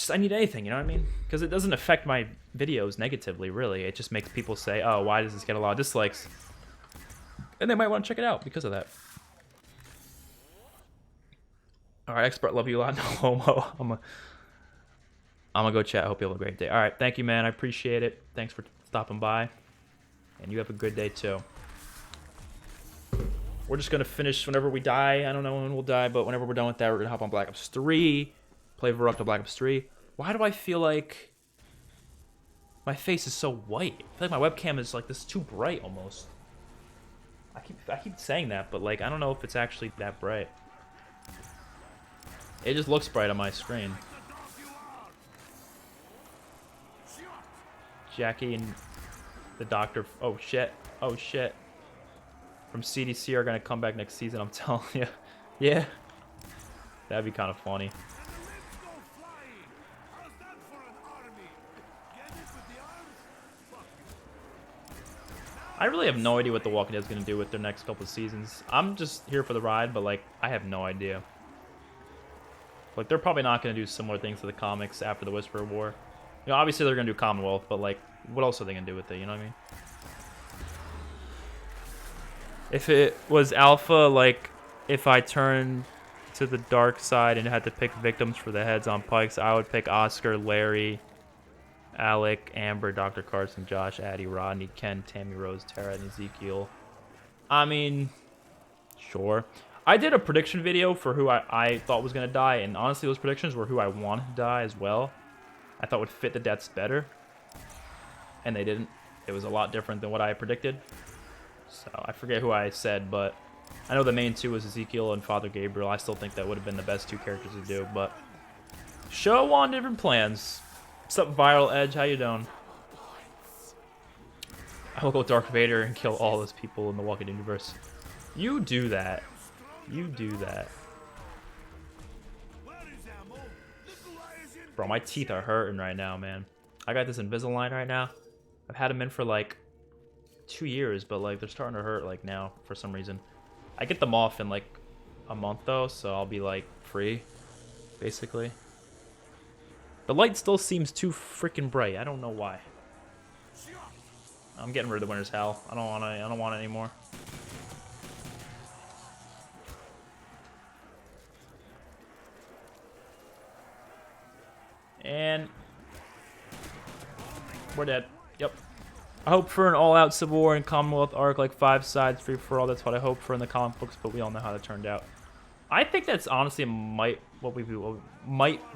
I need anything, you know what I mean? Because it doesn't affect my videos negatively, really. It just makes people say, oh, why does this get a lot of dislikes? And they might want to check it out because of that. All right, expert, love you a lot. No homo. I'm gonna go chat. I hope you have a great day. All right, thank you, man. I appreciate it. Thanks for stopping by, and you have a good day too. We're just gonna finish whenever we die. I don't know when we'll die, but whenever we're done with that, we're gonna hop on Black Ops 3, play Verruckt to Black Ops 3. Why do I feel like my face is so white? I feel like my webcam is like this too bright almost. I keep saying that, but like I don't know if it's actually that bright. It just looks bright on my screen. Jackie and the doctor. Oh shit. Oh shit. From CDC are gonna come back next season. I'm telling you. Yeah. That'd be kind of funny. I really have no idea what The Walking Dead is gonna do with their next couple of seasons. I'm just here for the ride, but like I have no idea. Like they're probably not gonna do similar things to the comics after the Whisper War. You know, obviously they're gonna do Commonwealth, but like, what else are they gonna do with it? You know what I mean? If it was Alpha, like, if I turned to the dark side and had to pick victims for the heads on pikes, I would pick Oscar, Larry, Alec, Amber, Dr. Carson, Josh, Addie, Rodney, Ken, Tammy, Rose, Tara, and Ezekiel. I mean, sure. I did a prediction video for who I thought was going to die, and honestly, those predictions were who I wanted to die as well. I thought would fit the deaths better, and they didn't. It was a lot different than what I predicted. So I forget who I said, but I know the main two was Ezekiel and Father Gabriel. I still think that would have been the best two characters to do, but show on different plans. What's up, Viral Edge? How you doing? I will go Darth Vader and kill all those people in the Walking universe. You do that. You do that. Bro, my teeth are hurting right now, man. I got this Invisalign right now. I've had them in for like 2 years, but like they're starting to hurt like now for some reason. I get them off in like a month though, so I'll be like free, basically. The light still seems too freaking bright. I don't know why. I'm getting rid of the Winter's Hell. I don't want it anymore. And we're dead. Yep. I hope for an all-out Civil War and Commonwealth arc, like 5 sides, free for all. That's what I hope for in the comic books, but we all know how that turned out. I think that's honestly might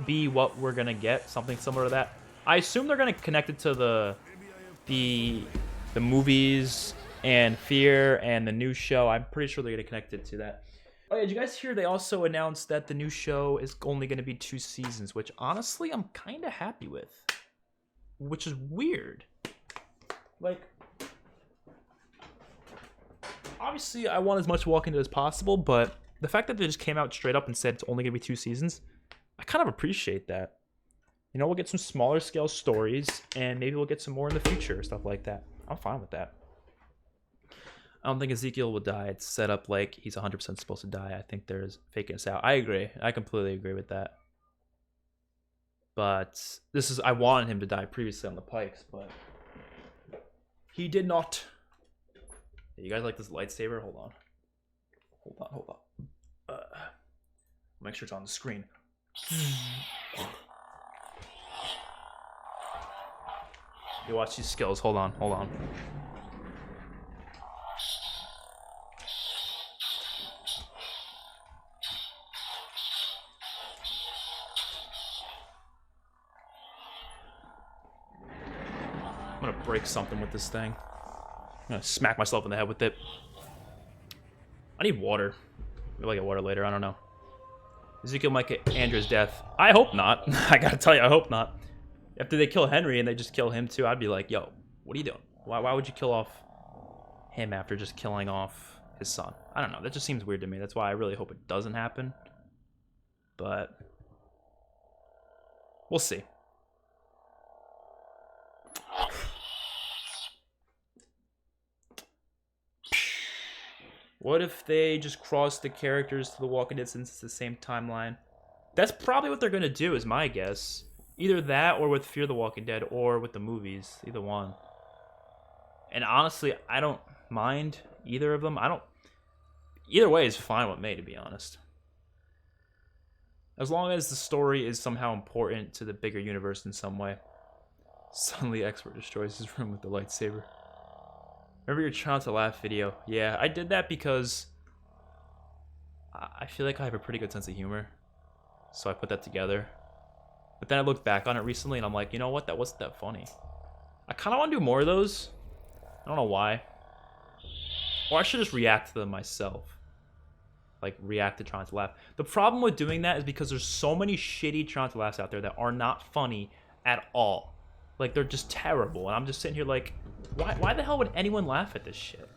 be what we're gonna get, something similar to that. I assume they're gonna connect it to the movies and Fear and the new show. I'm pretty sure they're gonna connect it to that. Oh yeah, did you guys hear they also announced that the new show is only gonna be 2 seasons, which honestly I'm kind of happy with, which is weird. Like, obviously I want as much Walking Dead as possible, but the fact that they just came out straight up and said it's only gonna be 2 seasons, I kind of appreciate that. You know, we'll get some smaller scale stories, and maybe we'll get some more in the future, stuff like that. I'm fine with that. I don't think Ezekiel will die. It's set up like he's 100% supposed to die. I think there's faking us out. I agree. I completely agree with that. But I wanted him to die previously on the pikes, but he did not. You guys like this lightsaber? Hold on. Hold on. Make sure it's on the screen. You watch these skills. Hold on. I'm gonna break something with this thing. I'm gonna smack myself in the head with it. I need water. Maybe I'll get water later. I don't know. Ezekiel might get Andrew's death. I hope not. I gotta tell you, I hope not. After they kill Henry and they just kill him too, I'd be like, yo, what are you doing? Why would you kill off him after just killing off his son? I don't know. That just seems weird to me. That's why I really hope it doesn't happen. But we'll see. What if they just cross the characters to The Walking Dead since it's the same timeline? That's probably what they're gonna do, is my guess. Either that, or with Fear the Walking Dead, or with the movies. Either one. And honestly, I don't mind either of them. Either way is fine with me, to be honest. As long as the story is somehow important to the bigger universe in some way. Suddenly, Expert destroys his room with the lightsaber. Remember your Trying to Laugh video? Yeah, I did that because I feel like I have a pretty good sense of humor. So I put that together. But then I looked back on it recently and I'm like, you know what? That wasn't that funny. I kind of want to do more of those. I don't know why. Or I should just react to them myself. Like, react to Trying to Laugh. The problem with doing that is because there's so many shitty Trying to Laughs out there that are not funny at all. Like, they're just terrible. And I'm just sitting here like, why the hell would anyone laugh at this shit?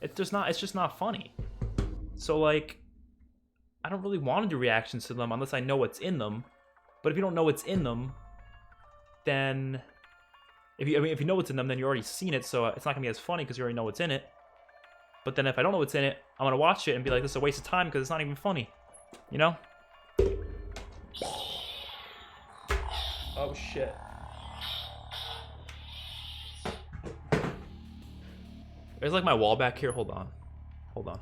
It's just not funny. So, like, I don't really want to do reactions to them unless I know what's in them. But if you don't know what's in them, then if you know what's in them, then you already seen it, so it's not gonna be as funny because you already know what's in it. But then if I don't know what's in it, I'm gonna watch it and be like, this is a waste of time because it's not even funny. You know? Oh shit. There's like my wall back here. Hold on. Hold on.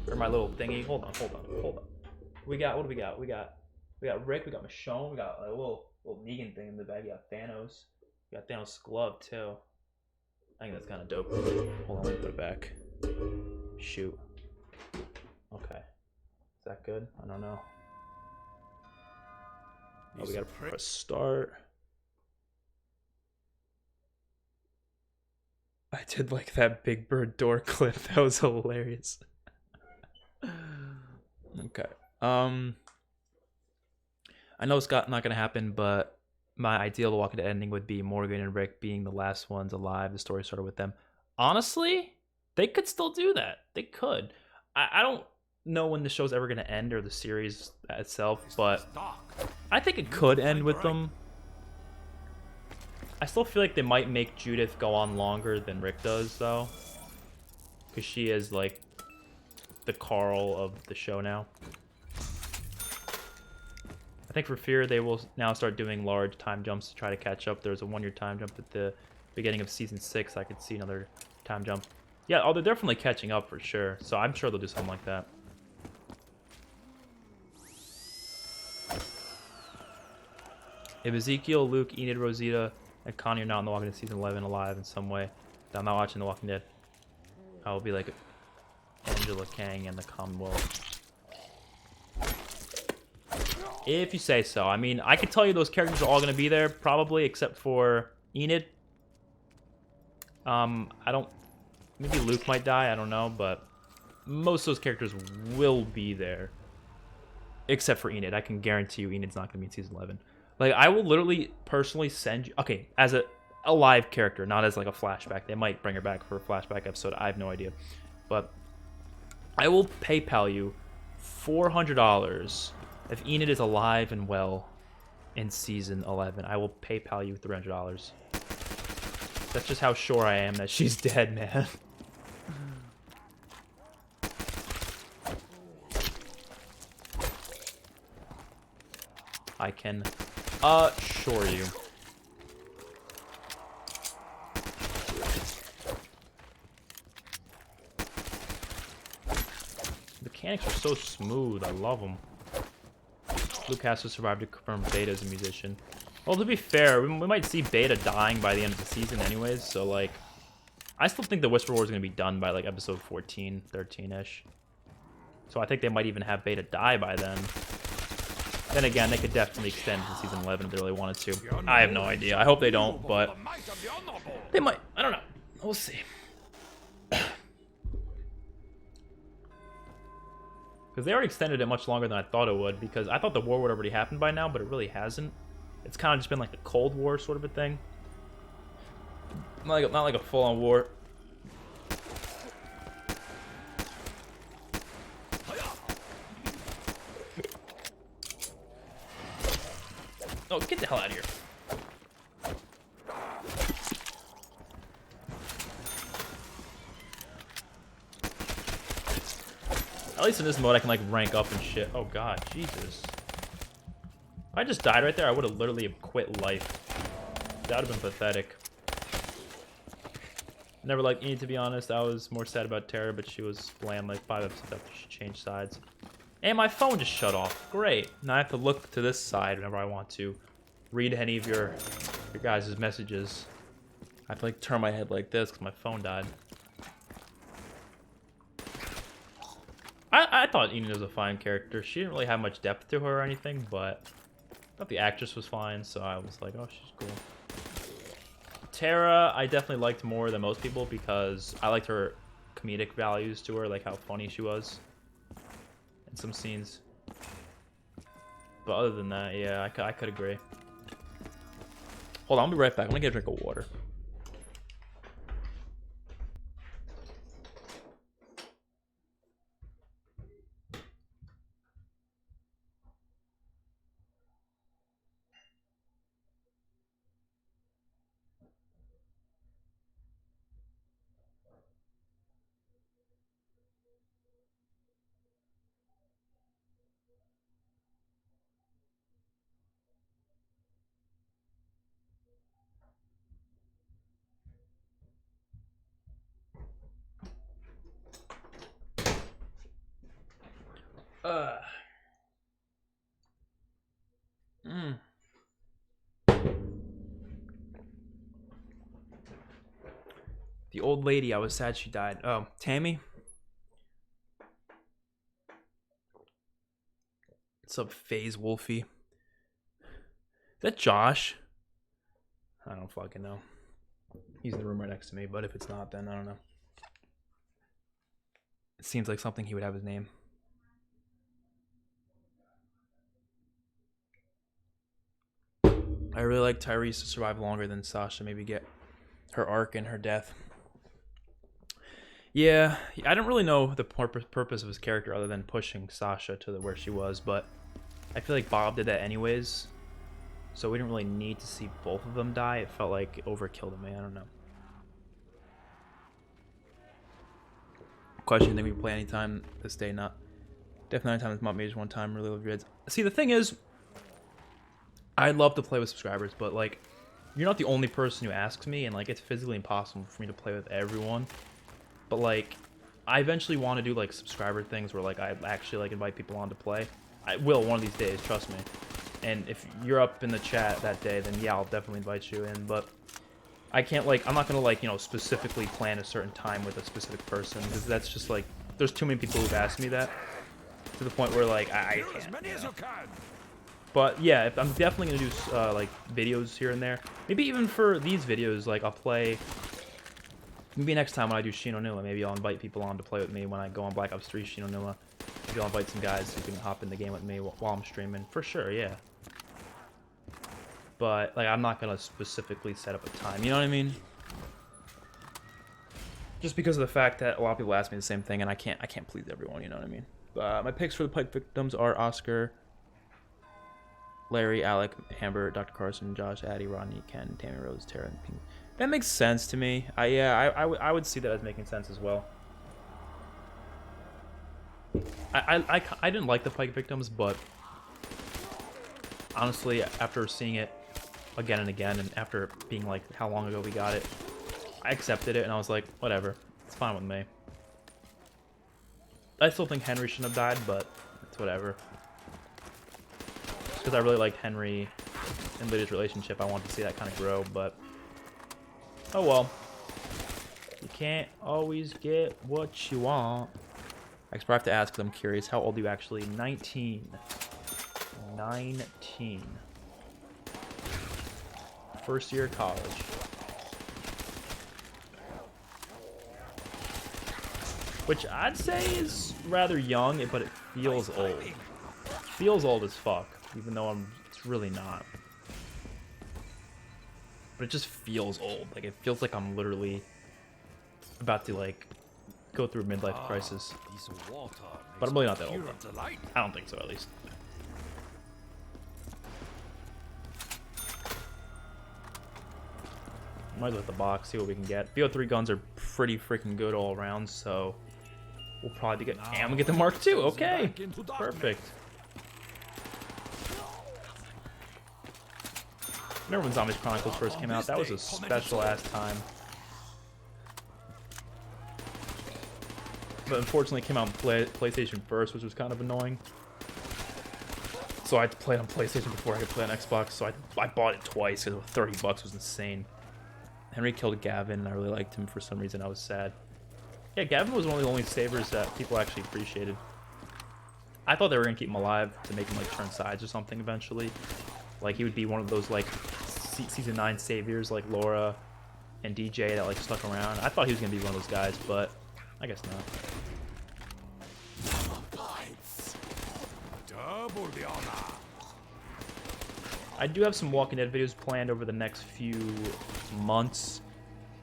Or my little thingy. Hold on. What do we got? We got Rick, we got Michonne, we got a little Negan thing in the bag. You got Thanos. You got Thanos' glove too. I think that's kind of dope. Hold on, let me put it back. Shoot. Okay. Is that good? I don't know. Oh, we gotta press start. I did like that Big Bird door clip. That was hilarious. Okay. I know it's not going to happen, but my ideal Walking Dead ending would be Morgan and Rick being the last ones alive. The story started with them. Honestly, they could still do that. They could. I don't know when the show's ever going to end or the series itself, but I think it could end with them. I still feel like they might make Judith go on longer than Rick does, though. Because she is, like, the Carl of the show now. I think for Fear, they will now start doing large time jumps to try to catch up. There was a 1-year time jump at the beginning of Season 6. I could see another time jump. Yeah, oh, they're definitely catching up for sure. So I'm sure they'll do something like that. If Ezekiel, Luke, Enid, Rosita, and Connie are not in The Walking Dead Season 11 alive in some way, then I'm not watching The Walking Dead. I will be like Angela Kang and the Commonwealth. If you say so. I mean, I could tell you those characters are all going to be there, probably, except for Enid. I don't... Maybe Luke might die, I don't know, but most of those characters will be there. Except for Enid. I can guarantee you Enid's not going to be in Season 11. Like, I will literally personally send you... Okay, as a live character, not as like a flashback. They might bring her back for a flashback episode. I have no idea. But I will PayPal you $400 if Enid is alive and well in Season 11. I will PayPal you $300. That's just how sure I am that she's dead, man. I can assure you. The mechanics are so smooth. I love them. Luke has to survive to confirm Beta as a musician. Well, to be fair, we might see Beta dying by the end of the season anyways, so, like, I still think the Whisper War is going to be done by, like, episode 14, 13-ish. So I think they might even have Beta die by then. Then again, they could definitely extend to Season 11 if they really wanted to. I have no idea. I hope they don't, but they might. I don't know. We'll see. Because they already extended it much longer than I thought it would, because I thought the war would already happen by now, but it really hasn't. It's kind of just been like the Cold War sort of a thing. Not like a full-on war. Oh, get the hell out of here. At least in this mode, I can like rank up and shit. Oh god, Jesus. If I just died right there, I would have literally quit life. That would have been pathetic. Never liked Enid, to be honest. I was more sad about Tara, but she was bland like 5 episodes after she changed sides. And my phone just shut off. Great. Now I have to look to this side whenever I want to read any of your guys' messages. I have to like turn my head like this because my phone died. I thought Enid was a fine character. She didn't really have much depth to her or anything, but I thought the actress was fine, so I was like, oh, she's cool. Tara, I definitely liked more than most people because I liked her comedic values to her, like how funny she was in some scenes. But other than that, yeah, I could agree. Hold on, I'll be right back. I'm gonna get a drink of water. The old lady, I was sad she died. Oh, Tammy? What's up, FaZe Wolfie? Is that Josh? I don't fucking know. He's in the room right next to me, but if it's not, then I don't know. It seems like something he would have his name. I really like Tyrese to survive longer than Sasha, maybe get her arc and her death. Yeah, I don't really know the purpose of his character other than pushing Sasha to where she was, but I feel like Bob did that anyways, so we didn't really need to see both of them die. It felt like overkill to me. I don't know. Question: think we can play anytime this day? Not definitely anytime this month. Maybe just one time. Really love your vids. See, the thing is, I'd love to play with subscribers, but like, you're not the only person who asks me, and like, it's physically impossible for me to play with everyone. But like, I eventually want to do like subscriber things where like I actually like invite people on to play. I will one of these days, trust me. And if you're up in the chat that day, then yeah, I'll definitely invite you in. But I can't like, I'm not gonna like, you know, specifically plan a certain time with a specific person, because that's just like, there's too many people who've asked me that to the point where like I can't. You know? But yeah, I'm definitely gonna do like videos here and there. Maybe even for these videos, like I'll play. Maybe next time when I do Shino Numa, maybe I'll invite people on to play with me when I go on Black Ops 3 Shino Numa. Maybe I'll invite some guys who can hop in the game with me while I'm streaming. For sure, yeah. But like, I'm not gonna specifically set up a time. You know what I mean? Just because of the fact that a lot of people ask me the same thing, and I can't please everyone. You know what I mean? My picks for the Pike victims are Oscar, Larry, Alec, Amber, Dr. Carson, Josh, Addie, Rodney, Ken, Tammy Rose, Tara, and Pink. That makes sense to me. I would see that as making sense as well. I didn't like the Pike victims, but honestly, after seeing it again and again, and after being like how long ago we got it, I accepted it, and I was like, whatever, it's fine with me. I still think Henry shouldn't have died, but it's whatever. Because I really liked Henry and Lydia's relationship, I wanted to see that kind of grow, but oh well. You can't always get what you want. I have to ask because I'm curious. How old are you actually? 19. 19. First year of college. Which I'd say is rather young, but it feels old. It feels old as fuck, even though it's really not. But it just feels old. Like, it feels like I'm literally about to, like, go through a midlife crisis. But I'm really not that old. I don't think so, at least. Might as well hit the box, see what we can get. BO3 guns are pretty freaking good all around, so We'll probably get, and we get the Mark II. Okay, perfect. Remember when Zombies Chronicles first came out? That was a special ass time. But unfortunately, it came out on PlayStation first, which was kind of annoying. So I had to play it on PlayStation before I could play on Xbox. So I bought it twice because $30 was insane. Henry killed Gavin, and I really liked him for some reason. I was sad. Yeah, Gavin was one of the only savers that people actually appreciated. I thought they were gonna keep him alive to make him like turn sides or something eventually. Like he would be one of those like season 9 saviors like Laura and DJ that like stuck around. I thought he was gonna be one of those guys, but I guess not. I do have some Walking Dead videos planned over the next few months.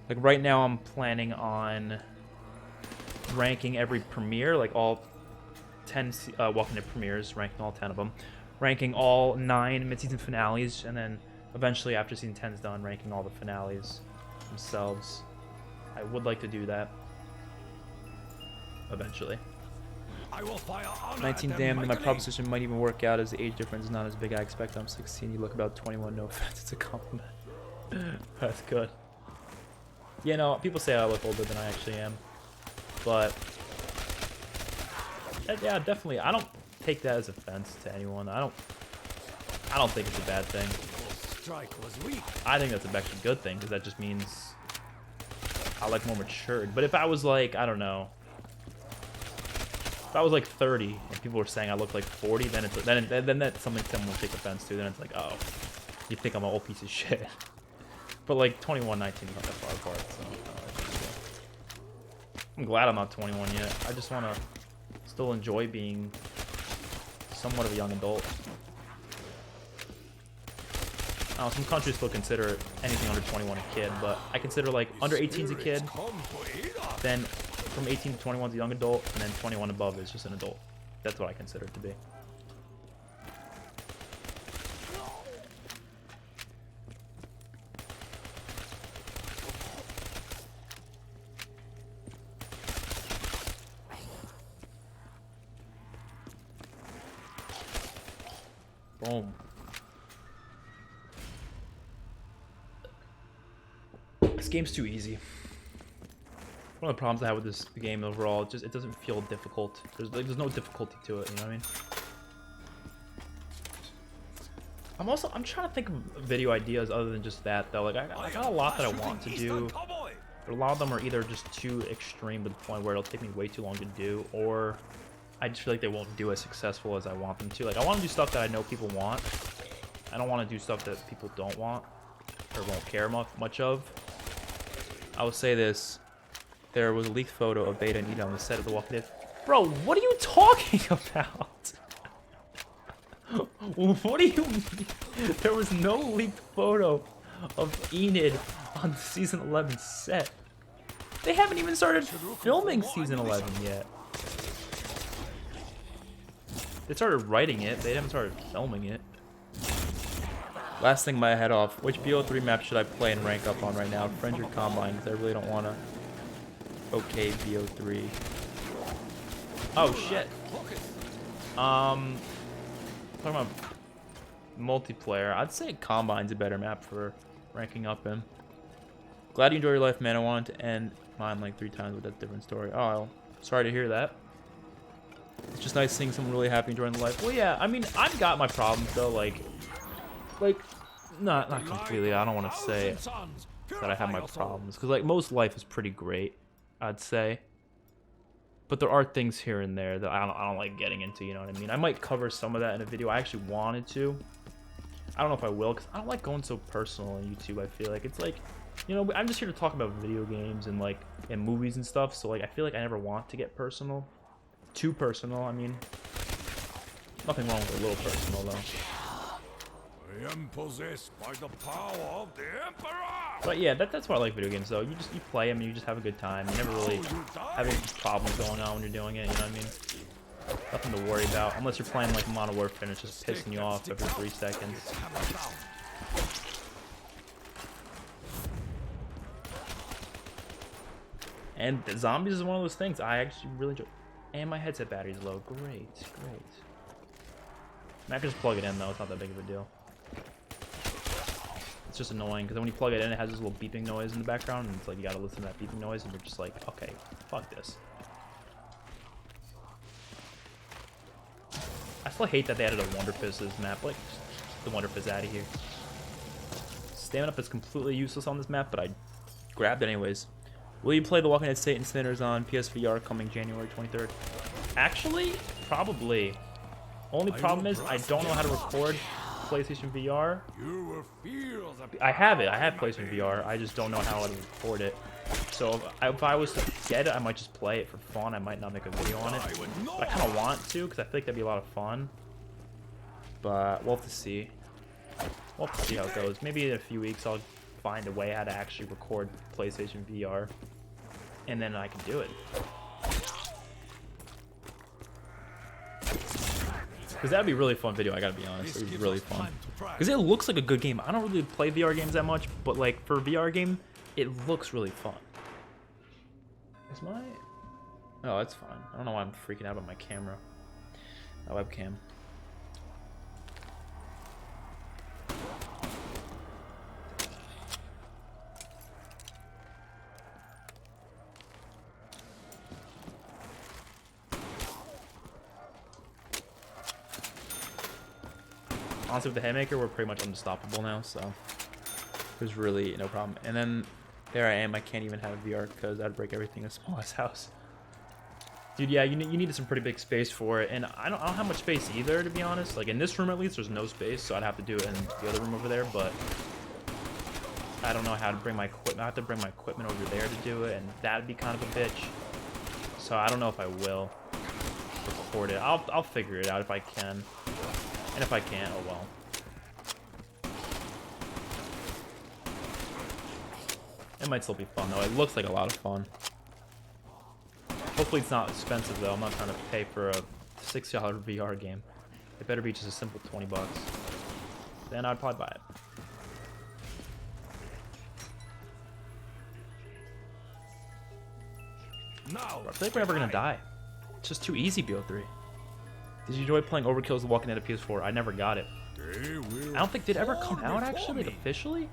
Like right now I'm planning on ranking every premiere, like all 10 Walking Dead premieres, ranking all 10 of them, ranking all 9 mid-season finales, and then eventually after season 10 is done, ranking all the finales themselves. I would like to do that eventually. 19, damn, my proposition might even work out as the age difference is not as big. I expect I'm 16. You look about 21. No offense, it's a compliment. That's good. Yeah, no, people say I look older than I actually am, but yeah, definitely. I don't take that as offense to anyone. I don't think it's a bad thing. I think that's actually a good thing because that just means I like more matured. But if I was like, I don't know. If I was like 30 and people were saying I look like 40, then that's something someone will take offense to. Then it's like, oh, you think I'm an old piece of shit. But like 21, 19 is not that far apart. So I'm glad I'm not 21 yet. I just want to still enjoy being somewhat of a young adult. Some countries still consider anything under 21 a kid, but I consider like under 18 is a kid, then from 18 to 21 is a young adult, and then 21 above is just an adult. That's what I consider it to be. Boom. This game's too easy. One of the problems I have with this game overall, it doesn't feel difficult. There's no difficulty to it, you know what I mean? I'm trying to think of video ideas other than just that though. Like I got a lot that I want to do, but a lot of them are either just too extreme to the point where it'll take me way too long to do, or I just feel like they won't do as successful as I want them to. Like I want to do stuff that I know people want. I don't want to do stuff that people don't want or won't care much of. I will say this. There was a leaked photo of Beta and Eda on the set of The Walking Dead. Bro, what are you talking about? What do you mean? There was no leaked photo of Enid on season 11 set. They haven't even started filming season 11 yet. They started writing it, they haven't started filming it. Last thing my head off, which BO3 map should I play and rank up on right now? Friends or Combine, because I really don't want to. Okay, BO3. Oh shit. Talking about multiplayer, I'd say Combine's a better map for ranking up in. Glad you enjoy your life, man. I wanted to end mine like 3 times, but that's a different story. Oh, sorry to hear that. It's just nice seeing someone really happy enjoying the life. Well, yeah, I mean, I've got my problems though, like not completely. I don't want to say that I have my problems, because like most life is pretty great, I'd say. But there are things here and there that I don't like getting into, you know what I mean? I might cover some of that in a video. I actually wanted to. I don't know if I will, because I don't like going so personal on YouTube. I feel like it's like, you know, I'm just here to talk about video games and like and movies and stuff. So like I feel like I never want to get personal, too personal. I mean, nothing wrong with a little personal though. I am possessed by the power of the Emperor. But yeah, that's why I like video games though. You play them and you just have a good time. You never really have any problems going on when you're doing it, you know what I mean? Nothing to worry about, unless you're playing like Modern Warfare and it's just pissing you off every 3 seconds. And zombies is one of those things I actually really enjoy. And my headset battery's low. Great, great. I can just plug it in though, it's not that big of a deal. It's just annoying because when you plug it in, it has this little beeping noise in the background, and it's like you gotta listen to that beeping noise, and you're just like, okay, fuck this. I still hate that they added a Wonder Fist to this map. Like, just keep the Wonder Fist out of here. Stamina up is completely useless on this map, but I grabbed it anyways. Will you play The Walking Dead Satan Spinners on PSVR coming January 23rd? Actually, probably. Only problem is I don't know how to record PlayStation VR. I have it. I have PlayStation VR. I just don't know how to record it. So if I was to get it, I might just play it for fun. I might not make a video on it. But I kind of want to because I feel like that'd be a lot of fun. But we'll have to see. We'll have to see how it goes. Maybe in a few weeks I'll find a way how to actually record PlayStation VR. And then I can do it. Because that would be a really fun video, I gotta be honest. It would be really fun. Because it looks like a good game. I don't really play VR games that much, but like for a VR game, it looks really fun. Is my... Oh, that's fine. I don't know why I'm freaking out about my camera. My webcam. Honestly, with the Haymaker, we're pretty much unstoppable now, so there's really no problem. And then there I am. I can't even have VR because I'd break everything in smallest house. Dude, yeah, you needed some pretty big space for it, and I don't have much space either, to be honest. Like in this room, at least, there's no space, so I'd have to do it in the other room over there. But I don't know how to bring my equipment. I have to bring my equipment over there to do it, and that'd be kind of a bitch. So I don't know if I will record it. I'll figure it out if I can. And if I can't, oh well. It might still be fun though. It looks like a lot of fun. Hopefully it's not expensive though. I'm not trying to pay for a $6 VR game. It better be just a simple 20 bucks. Then I'd probably buy it. No, I feel like we're never gonna die. It's just too easy, BO3. Did you enjoy playing Overkill's The Walking Dead at PS4? I never got it. I don't think did it ever come out actually, like officially?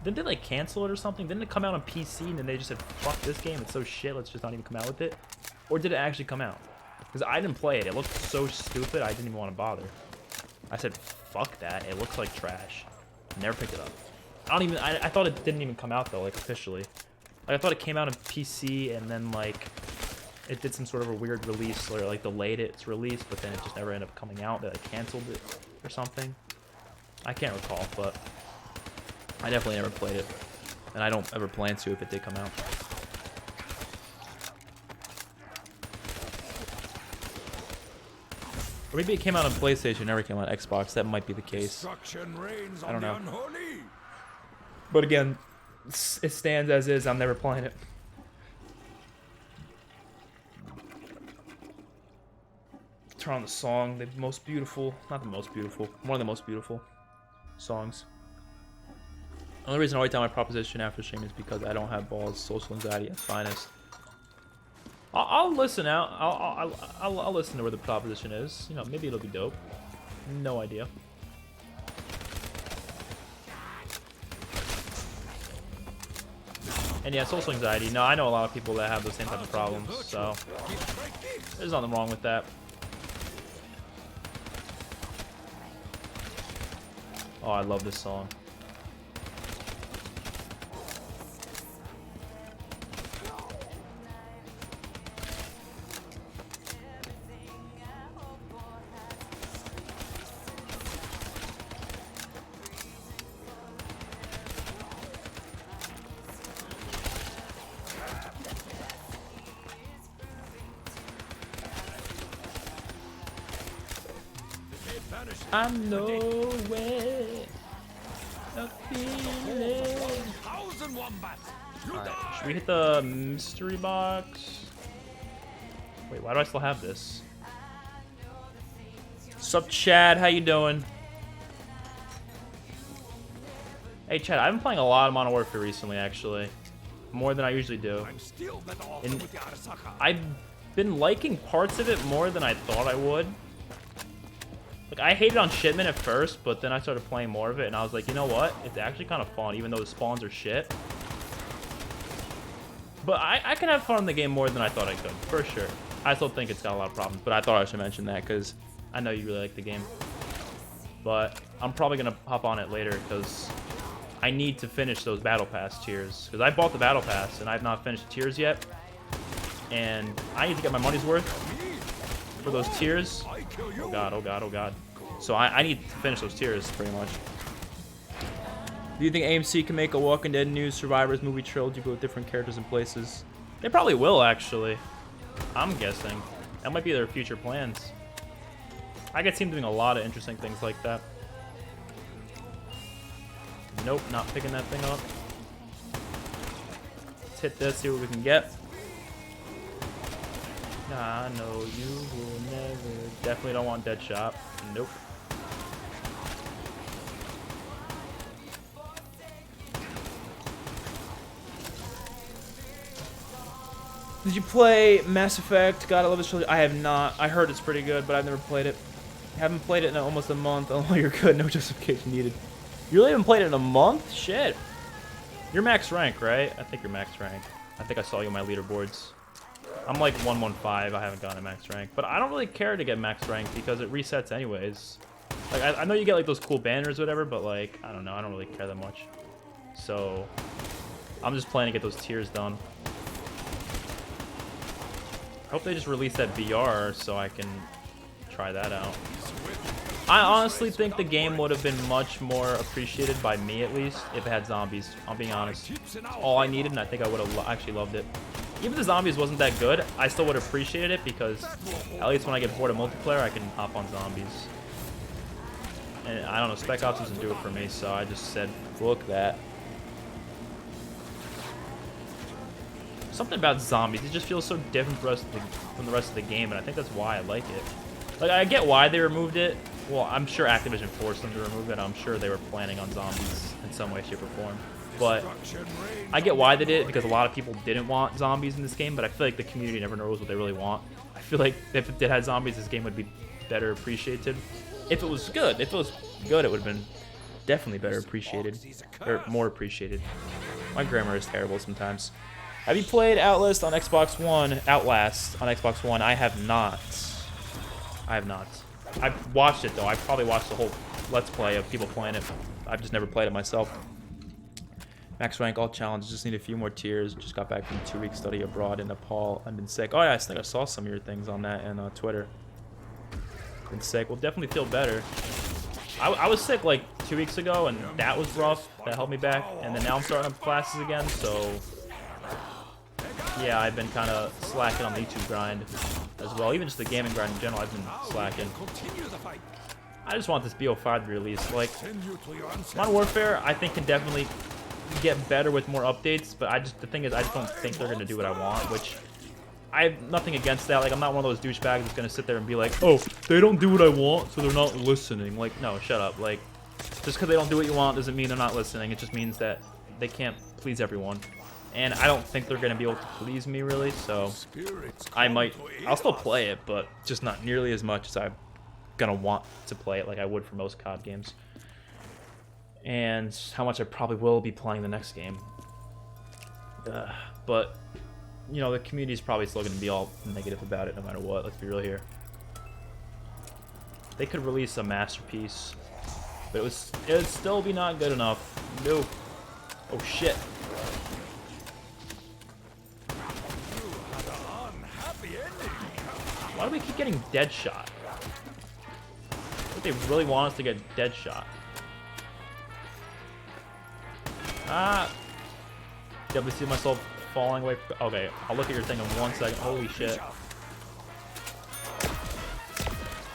Didn't they like cancel it or something? Didn't it come out on PC and then they just said, fuck this game, it's so shit, let's just not even come out with it? Or did it actually come out? Because I didn't play it. It looked so stupid, I didn't even want to bother. I said, fuck that, it looks like trash. Never picked it up. I thought it didn't even come out though, like officially. Like I thought it came out on PC and then like it did some sort of a weird release or like delayed its release, but then it just never ended up coming out. They like canceled it or something. I can't recall, but I definitely never played it, and I don't ever plan to if it did come out. Or maybe it came out on PlayStation, never came out on Xbox. That might be the case. I don't know. But again, it stands as is. I'm never playing it. Turn on the song. The most beautiful, not the most beautiful, one of the most beautiful songs. The only reason I write down my proposition after stream is because I don't have balls. Social anxiety at its finest. I'll listen out. I'll listen to where the proposition is. You know, maybe it'll be dope. No idea. And yeah, social anxiety. No, I know a lot of people that have the same type of problems, so there's nothing wrong with that. Oh, I love this song. I'm nowhere. Alright, should we hit the mystery box? Wait, why do I still have this? Sup, Chad? How you doing? Hey, Chad, I've been playing a lot of Modern Warfare recently, actually. More than I usually do. And been liking parts of it more than I thought I would. Like, I hated on Shipment at first, but then I started playing more of it, and I was like, you know what? It's actually kind of fun, even though the spawns are shit. But I can have fun in the game more than I thought I could, for sure. I still think it's got a lot of problems, but I thought I should mention that because I know you really like the game. But I'm probably going to hop on it later because I need to finish those Battle Pass tiers. Because I bought the Battle Pass, and I have not finished the tiers yet. And I need to get my money's worth for those tiers. Oh god, oh god, oh god. So I need to finish those tiers, pretty much. Do you think AMC can make a Walking Dead News Survivors movie trilogy with different characters and places? They probably will, actually. I'm guessing. That might be their future plans. I could see them doing a lot of interesting things like that. Nope, not picking that thing up. Let's hit this, see what we can get. I know you will never. Definitely don't want Deadshot. Nope. Did you play Mass Effect? God, I love this trilogy. I have not. I heard it's pretty good, but I've never played it. Haven't played it in almost a month. Oh, you're good. No justification needed. You really haven't played it in a month? Shit. You're max rank, right? I think you're max rank. I think I saw you on my leaderboards. I'm like 115. I haven't gotten a max rank. But I don't really care to get max rank because it resets anyways. Like, I know you get like those cool banners or whatever, but like, I don't know. I don't really care that much. So, I'm just planning to get those tiers done. I hope they just release that VR so I can try that out. I honestly think the game would have been much more appreciated by me, at least, if it had zombies. I'm being honest. It's all I needed, and I think I would have actually loved it. Even if the zombies wasn't that good, I still would have appreciated it because at least when I get bored of multiplayer, I can hop on zombies. And I don't know, Spec Ops doesn't do it for me, so I just said, look that. Something about zombies, it just feels so different from the rest of the game, and I think that's why I like it. Like, I get why they removed it. Well, I'm sure Activision forced them to remove it. I'm sure they were planning on zombies in some way, shape, or form. But I get why they did it, because a lot of people didn't want zombies in this game, but I feel like the community never knows what they really want. I feel like if it did have zombies, this game would be better appreciated. If it was good. If it was good, it would have been definitely better appreciated. Or more appreciated. My grammar is terrible sometimes. Have you played Outlast on Xbox One? Outlast on Xbox One? I have not. I have not. I've watched it, though. I've probably watched the whole Let's Play of people playing it. I've just never played it myself. Max rank, all challenges. Just need a few more tiers. Just got back from a 2-week study abroad in Nepal. I've been sick. Oh, yeah, I think I saw some of your things on that and Twitter. Been sick. Will definitely feel better. I was sick like 2 weeks ago, and that was rough. That held me back. And then now I'm starting up classes again, so... yeah, I've been kind of slacking on the YouTube grind as well. Even just the gaming grind in general, I've been slacking. I just want this BO5 to be released. Like, Modern Warfare, I think can definitely get better with more updates, but the thing is, I just don't think they're going to do what I want, which I have nothing against that. Like, I'm not one of those douchebags that's going to sit there and be like, oh, they don't do what I want, so they're not listening. Like, no, shut up. Like, just because they don't do what you want doesn't mean they're not listening. It just means that they can't please everyone. And I don't think they're going to be able to please me, really, so I'll still play it, but just not nearly as much as I'm going to want to play it like I would for most COD games. And how much I probably will be playing the next game. But, you know, the community's probably still going to be all negative about it no matter what, let's be real here. They could release a masterpiece, but it would still be not good enough. Nope. Oh, shit. Why do we keep getting Deadshot? I think they really want us to get Deadshot. Ah! Definitely see myself falling away. Okay, I'll look at your thing in 1 second. Holy shit.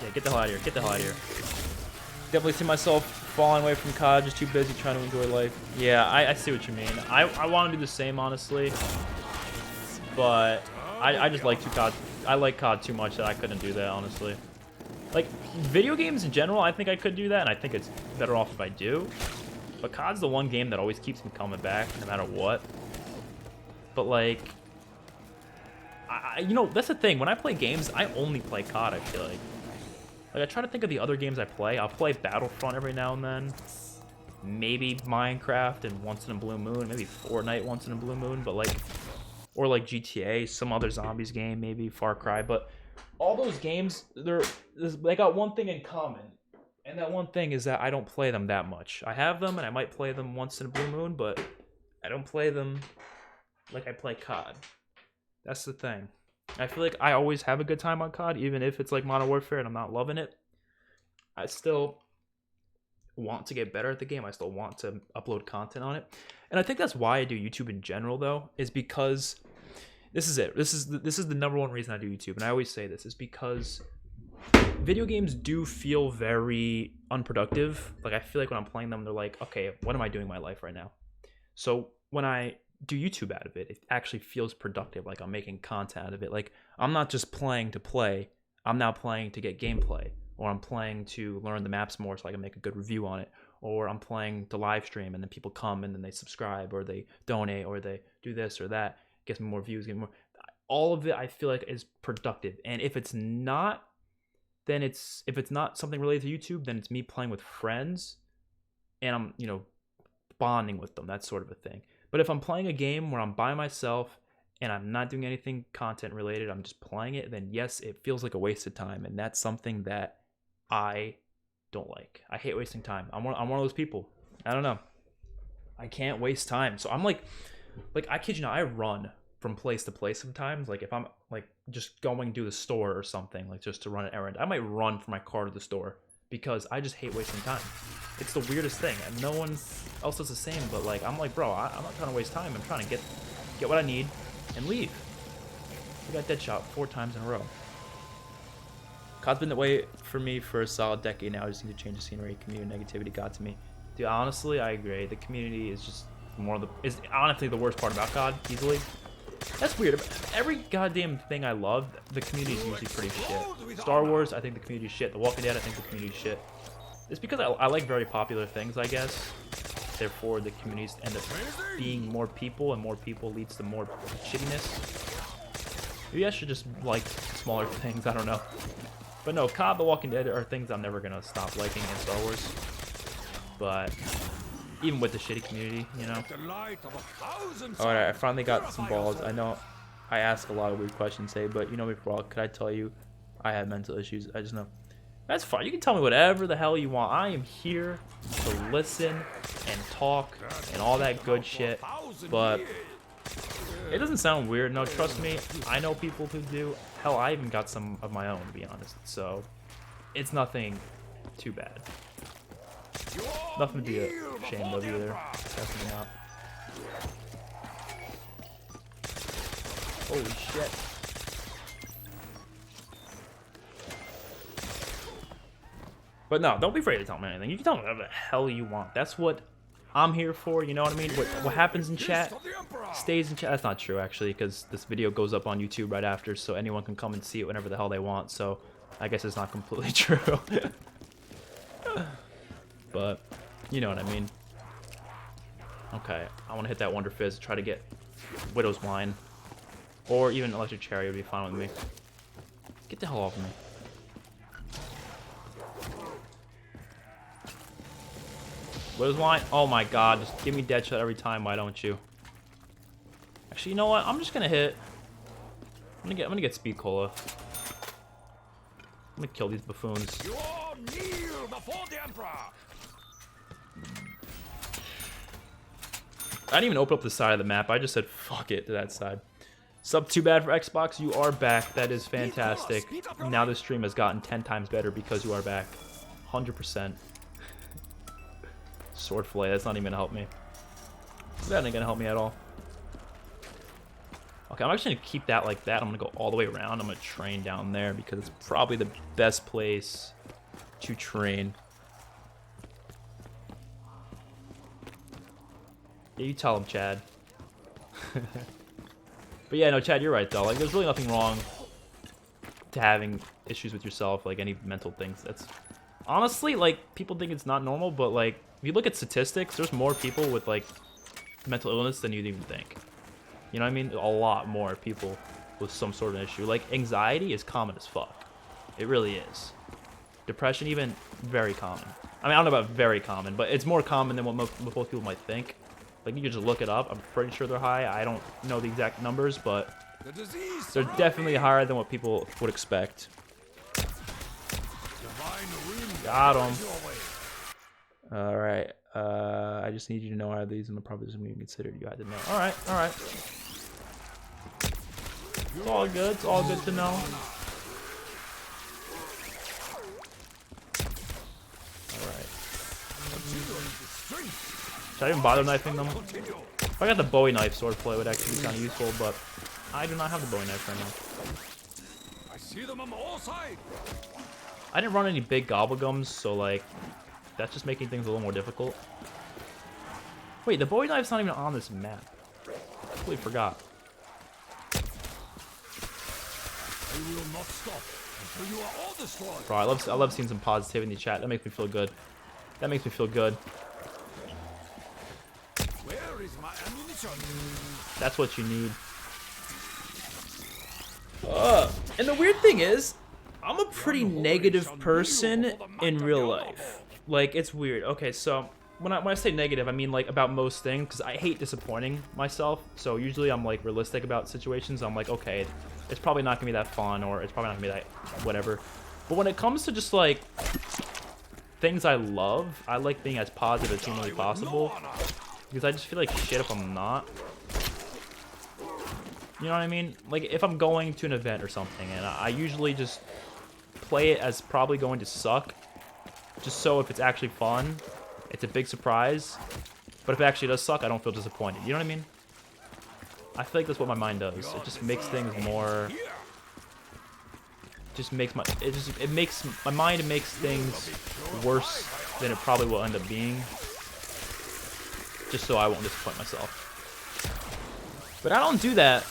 Yeah, get the hell out of here. Get the hell out of here. Definitely see myself falling away from COD, just too busy trying to enjoy life. Yeah, I see what you mean. I want to do the same, honestly. But I just like COD. I like COD too much that I couldn't do that, honestly. Like, video games in general, I think I could do that, and I think it's better off if I do. But COD's the one game that always keeps me coming back, no matter what. But, like, You know, that's the thing. When I play games, I only play COD, I feel like. Like, I try to think of the other games I play. I'll play Battlefront every now and then. Maybe Minecraft and once in a blue moon. Maybe Fortnite once in a blue moon. But, like... Or, like, GTA, some other zombies game, maybe Far Cry. But all those games, they got one thing in common. And that one thing is that I don't play them that much. I have them, and I might play them once in a blue moon, but I don't play them like I play COD. That's the thing. I feel like I always have a good time on COD, even if it's like Modern Warfare and I'm not loving it. I still want to get better at the game. I still want to upload content on it. And I think that's why I do YouTube in general, though, is because this is it. This is the number one reason I do YouTube. And I always say this is because video games do feel very unproductive. Like, I feel like when I'm playing them, they're like, okay, what am I doing in my life right now? So when I do YouTube out of it, it actually feels productive. Like, I'm making content out of it. Like, I'm not just playing to play. I'm now playing to get gameplay. Or I'm playing to learn the maps more so I can make a good review on it. Or I'm playing to live stream and then people come and then they subscribe or they donate or they do this or that. Gets me more views, get more. All of it I feel like is productive. And if it's not, then if it's not something related to YouTube, then it's me playing with friends and I'm, you know, bonding with them, that sort of a thing. But if I'm playing a game where I'm by myself and I'm not doing anything content related, I'm just playing it, then yes, it feels like a waste of time. And that's something that I don't like. I hate wasting time. I'm one of those people. I don't know. I can't waste time. So I'm like I kid you not, I run from place to place sometimes. Like if I'm like just going to the store or something, like just to run an errand, I might run from my car to the store because I just hate wasting time. It's the weirdest thing, and no one else is the same. But like I'm like, bro, I'm not trying to waste time. I'm trying to get what I need and leave. We got dead shot 4 times in a row. COD's been that way for me for a solid decade now. I just need to change the scenery. Community negativity got to me. Dude, honestly, I agree. The community is just is honestly the worst part about COD, easily. That's weird. Every goddamn thing I love, the community is usually pretty shit. Star Wars, I think the community is shit. The Walking Dead, I think the community is shit. It's because I like very popular things, I guess. Therefore, the communities end up being more people, and more people leads to more shittiness. Maybe I should just like smaller things, I don't know. But no, COD, The Walking Dead are things I'm never gonna stop liking in Star Wars. But even with the shitty community, you know. Alright, I finally got some balls. I know I ask a lot of weird questions today, but you know me for all. Could I tell you I have mental issues? I just know. That's fine. You can tell me whatever the hell you want. I am here to listen and talk and all that good shit. But it doesn't sound weird. No, trust me. I know people who do. Hell, I even got some of my own, to be honest. So it's nothing too bad. Nothing to be ashamed of either. Definitely not. Holy shit. But no, don't be afraid to tell me anything. You can tell me whatever the hell you want. That's what I'm here for, you know what I mean? What happens in chat stays in chat. That's not true, actually, because this video goes up on YouTube right after, so anyone can come and see it whenever the hell they want. So I guess it's not completely true. But you know what I mean. Okay, I want to hit that Wonder Fizz, try to get Widow's Wine. Or even Electric Cherry would be fine with me. Get the hell off of me. Widow's Wine? Oh my god, just give me dead shot every time, why don't you? Actually, you know what? I'm just gonna hit. I'm gonna get Speed Cola. I'm gonna kill these buffoons. You all kneel before the Emperor. I didn't even open up the side of the map. I just said fuck it to that side. Sub too bad for Xbox. You are back. That is fantastic. Now this stream has gotten 10 times better because you are back. 100%. Sword fillet. That's not even gonna help me. That ain't gonna help me at all. Okay, I'm actually gonna keep that like that. I'm gonna go all the way around. I'm gonna train down there because it's probably the best place to train. Yeah, you tell him, Chad. But yeah, no, Chad, you're right though. Like, there's really nothing wrong to having issues with yourself, like any mental things. That's honestly, like, people think it's not normal, but like, if you look at statistics, there's more people with like mental illness than you'd even think. You know what I mean? A lot more people with some sort of issue. Like, anxiety is common as fuck. It really is. Depression, even, very common. I mean, I don't know about very common, but it's more common than what most people might think. Like, you can just look it up. I'm pretty sure they're high. I don't know the exact numbers, but they're definitely higher than what people would expect. Got him. All right. I just need you to know how these and the proposition being considered. You had to know. All right. All right. It's all good. It's all good to know. Should I even bother knifing them? If I got the Bowie knife swordplay, it would actually be kind of useful, but I do not have the Bowie knife right now. I see them on all sides. I didn't run any big gobblegums, so like, that's just making things a little more difficult. Wait, the Bowie knife's not even on this map. I completely forgot. I will not stop until you are all destroyed. Bro, I love seeing some positivity in the chat. That makes me feel good. That makes me feel good. Where is my ammunition? That's what you need. And the weird thing is, I'm a pretty negative person in real life. Like, it's weird. Okay, so when I say negative, I mean like about most things, because I hate disappointing myself. So usually I'm like realistic about situations. I'm like, okay, it's probably not gonna be that fun, or it's probably not gonna be that whatever. But when it comes to just like things I love, I like being as positive as humanly possible, because I just feel like shit if I'm not. You know what I mean? Like, if I'm going to an event or something, and I usually just play it as probably going to suck, just so if it's actually fun, it's a big surprise. But if it actually does suck, I don't feel disappointed. You know what I mean? I feel like that's what my mind does. It just makes things more... Just makes it makes my mind makes things worse than it probably will end up being, just so I won't disappoint myself. But I don't do that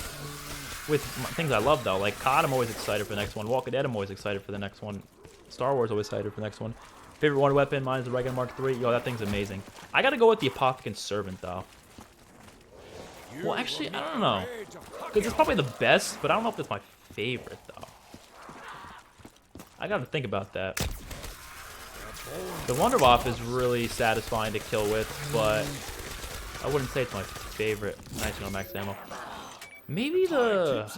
with things I love, though. Like COD, I'm always excited for the next one. Walking Dead, I'm always excited for the next one. Star Wars, always excited for the next one. Favorite wonder weapon, mine is the regular Mark III. Yo, that thing's amazing. I gotta go with the Apothicon Servant, though. Well, actually, I don't know, because it's probably the best, but I don't know if it's my favorite, though. I gotta think about that. The Wunderwaffe is really satisfying to kill with, but I wouldn't say it's my favorite. Nice, no max ammo. Maybe the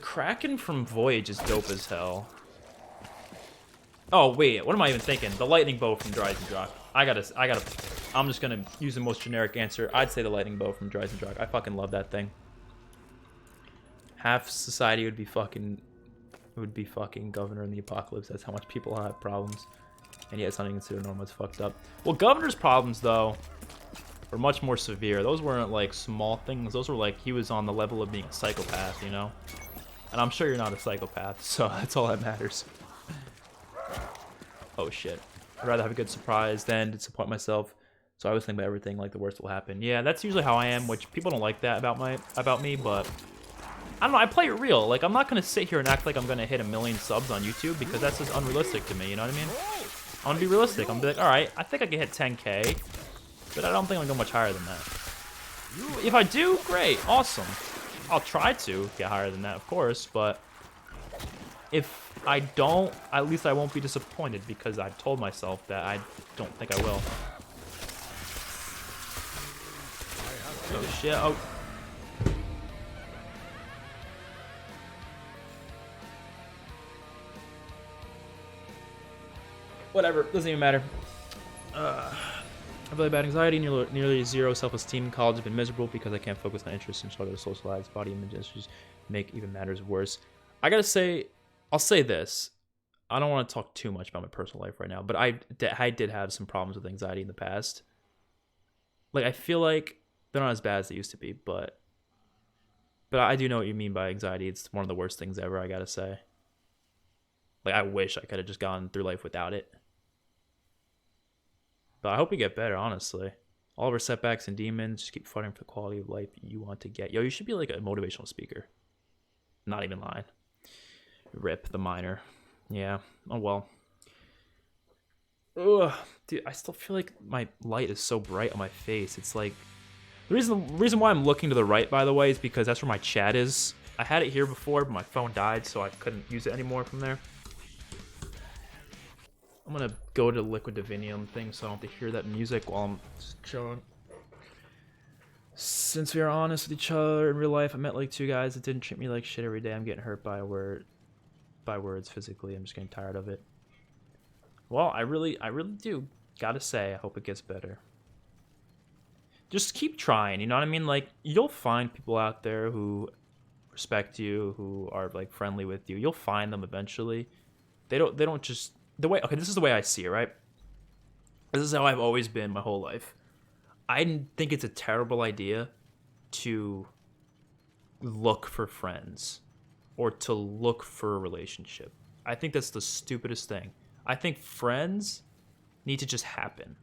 Kraken from Voyage is dope as hell. Oh wait, what am I even thinking? The lightning bow from Dries and Drock. I'm just gonna use the most generic answer. I'd say the lightning bow from Dries and Drock. I fucking love that thing. Half society would be fucking governor in the apocalypse. That's how much people have problems. And yet it's not even considered normal. It's fucked up. Well, governor's problems, though, were much more severe. Those weren't, like, small things. Those were, like, he was on the level of being a psychopath, you know? And I'm sure you're not a psychopath, so that's all that matters. Oh, shit. I'd rather have a good surprise than disappoint myself. So I always think about everything like the worst will happen. Yeah, that's usually how I am, which people don't like that about me, but... I don't know, I play it real. Like, I'm not going to sit here and act like I'm going to hit 1 million subs on YouTube, because that's just unrealistic to me, you know what I mean? I'm going to be realistic. I'm going to be like, alright, I think I can hit 10K, but I don't think I'm going to go much higher than that. If I do, great, awesome. I'll try to get higher than that, of course, but if I don't, at least I won't be disappointed, because I've told myself that I don't think I will. Oh, shit. Oh. Whatever, doesn't even matter. I have really bad anxiety, nearly zero self-esteem. College has been miserable because I can't focus on interests and struggle to socialize. Body image issues make even matters worse. I gotta say, I'll say this. I don't want to talk too much about my personal life right now, but I did have some problems with anxiety in the past. Like, I feel like they're not as bad as they used to be, but I do know what you mean by anxiety. It's one of the worst things ever, I gotta say. Like, I wish I could have just gone through life without it. But I hope we get better, honestly. All of our setbacks and demons, just keep fighting for the quality of life you want to get. Yo, you should be like a motivational speaker. Not even lying. Rip the minor. Yeah. Oh, well. Ugh. Dude, I still feel like my light is so bright on my face. It's like... The reason why I'm looking to the right, by the way, is because that's where my chat is. I had it here before, but my phone died, so I couldn't use it anymore from there. I'm gonna go to the Liquid Divinium thing so I don't have to hear that music while I'm just chilling. Since we are honest with each other in real life, I met like 2 guys that didn't treat me like shit every day. I'm getting hurt by words physically. I'm just getting tired of it. Well, I really do gotta say, I hope it gets better. Just keep trying, you know what I mean? Like, you'll find people out there who respect you, who are like friendly with you. You'll find them eventually. They don't just the way. Okay, this is the way I see it, right? This is how I've always been my whole life. I think it's a terrible idea to look for friends or to look for a relationship. I think that's the stupidest thing. I think friends need to just happen.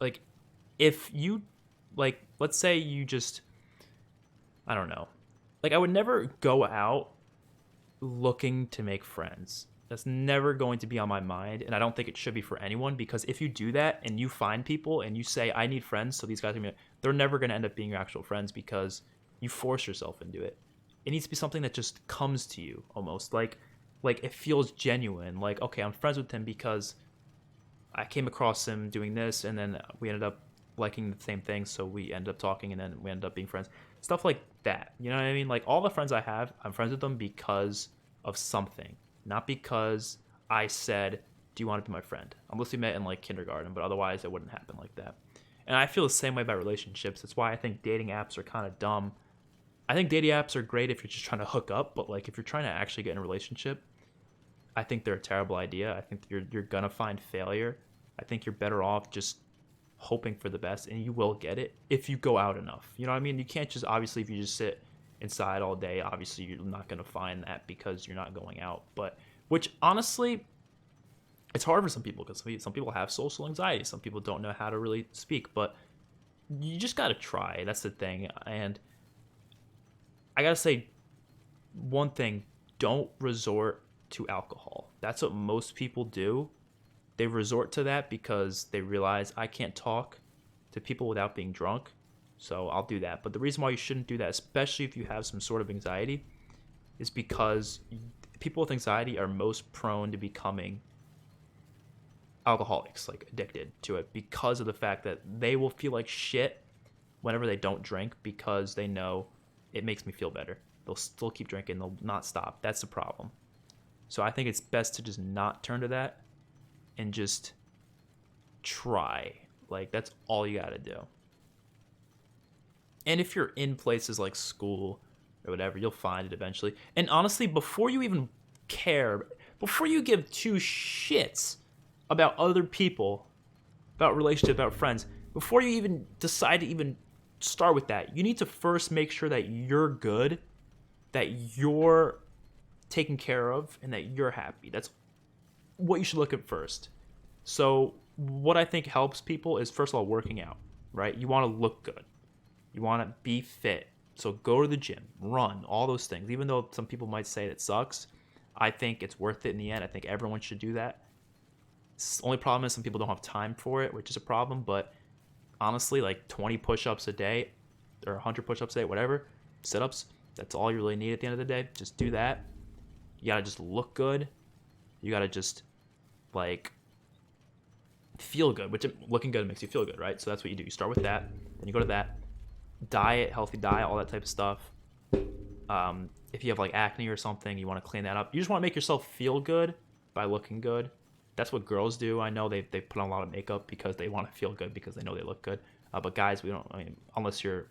Like, if you, like, let's say you just, I don't know. Like, I would never go out looking to make friends. That's never going to be on my mind, and I don't think it should be for anyone, because if you do that and you find people and you say, I need friends, so these guys are gonna be, they're never going to end up being your actual friends because you force yourself into it. It needs to be something that just comes to you, almost. Like it feels genuine. Like, okay, I'm friends with him because I came across him doing this, and then we ended up liking the same thing, so we ended up talking, and then we ended up being friends. Stuff like that. You know what I mean? Like, all the friends I have, I'm friends with them because of something. Not because I said, do you want to be my friend? Unless we met in, like, kindergarten, but otherwise it wouldn't happen like that. And I feel the same way about relationships. That's why I think dating apps are kind of dumb. I think dating apps are great if you're just trying to hook up, but, like, if you're trying to actually get in a relationship, I think they're a terrible idea. I think you're going to find failure. I think you're better off just hoping for the best, and you will get it if you go out enough. You know what I mean? You can't just, obviously, if you just sit inside all day, obviously you're not going to find that because you're not going out. But, which, honestly, it's hard for some people, because some people have social anxiety. Some people don't know how to really speak, but you just got to try. That's the thing. And I got to say one thing: don't resort to alcohol. That's what most people do. They resort to that because they realize, I can't talk to people without being drunk, so I'll do that. But the reason why you shouldn't do that, especially if you have some sort of anxiety, is because people with anxiety are most prone to becoming alcoholics, like addicted to it, because of the fact that they will feel like shit whenever they don't drink, because they know it makes me feel better. They'll still keep drinking. They'll not stop. That's the problem. So I think it's best to just not turn to that and just try. Like, that's all you gotta do. And if you're in places like school or whatever, you'll find it eventually. And honestly, before you even care, before you give 2 shits about other people, about relationships, about friends, before you even decide to even start with that, you need to first make sure that you're good, that you're taken care of, and that you're happy. That's what you should look at first. So what I think helps people is, first of all, working out, right? You want to look good. You want to be fit. So go to the gym, run, all those things. Even though some people might say it sucks, I think it's worth it in the end. I think everyone should do that. The only problem is some people don't have time for it, which is a problem. But honestly, like 20 push-ups a day or 100 push-ups a day, whatever, sit-ups, that's all you really need at the end of the day. Just do that. You got to just look good. You got to just, like, feel good, which looking good makes you feel good, right? So that's what you do. You start with that, then you go to that. Diet, healthy diet, all that type of stuff. If you have, like, acne or something, you want to clean that up. You just want to make yourself feel good by looking good. That's what girls do. I know they put on a lot of makeup because they want to feel good, because they know they look good. But guys, we don't, I mean, unless you're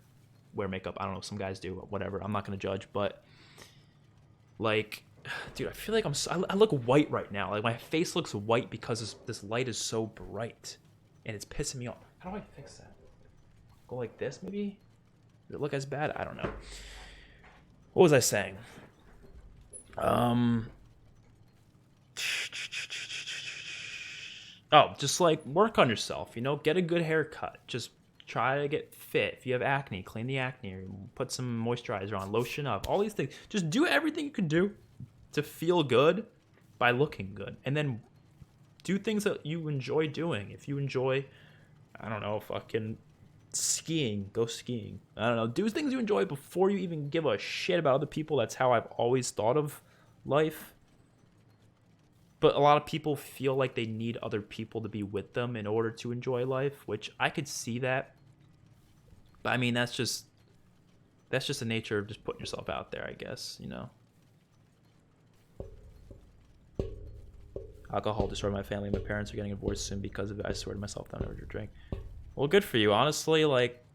wear makeup, I don't know, some guys do, whatever. I'm not going to judge, but, like, dude, I feel like I look white right now. Like, my face looks white because this light is so bright, and it's pissing me off. How do I fix that? Go like this, maybe? Does it look as bad? I don't know. What was I saying? Oh, just, like, work on yourself, you know? Get a good haircut. Just try to get fit. If you have acne, clean the acne, or put some moisturizer on, lotion up, all these things. Just do everything you can do to feel good by looking good. And then do things that you enjoy doing. If you enjoy, I don't know, fucking skiing. Go skiing. I don't know. Do things you enjoy before you even give a shit about other people. That's how I've always thought of life. But a lot of people feel like they need other people to be with them in order to enjoy life, which I could see that. But I mean, that's just the nature of just putting yourself out there, I guess, you know. Alcohol destroyed my family. My parents are getting divorced soon because of it. I swear to myself that I'll never drink. Well, good for you. Honestly, like,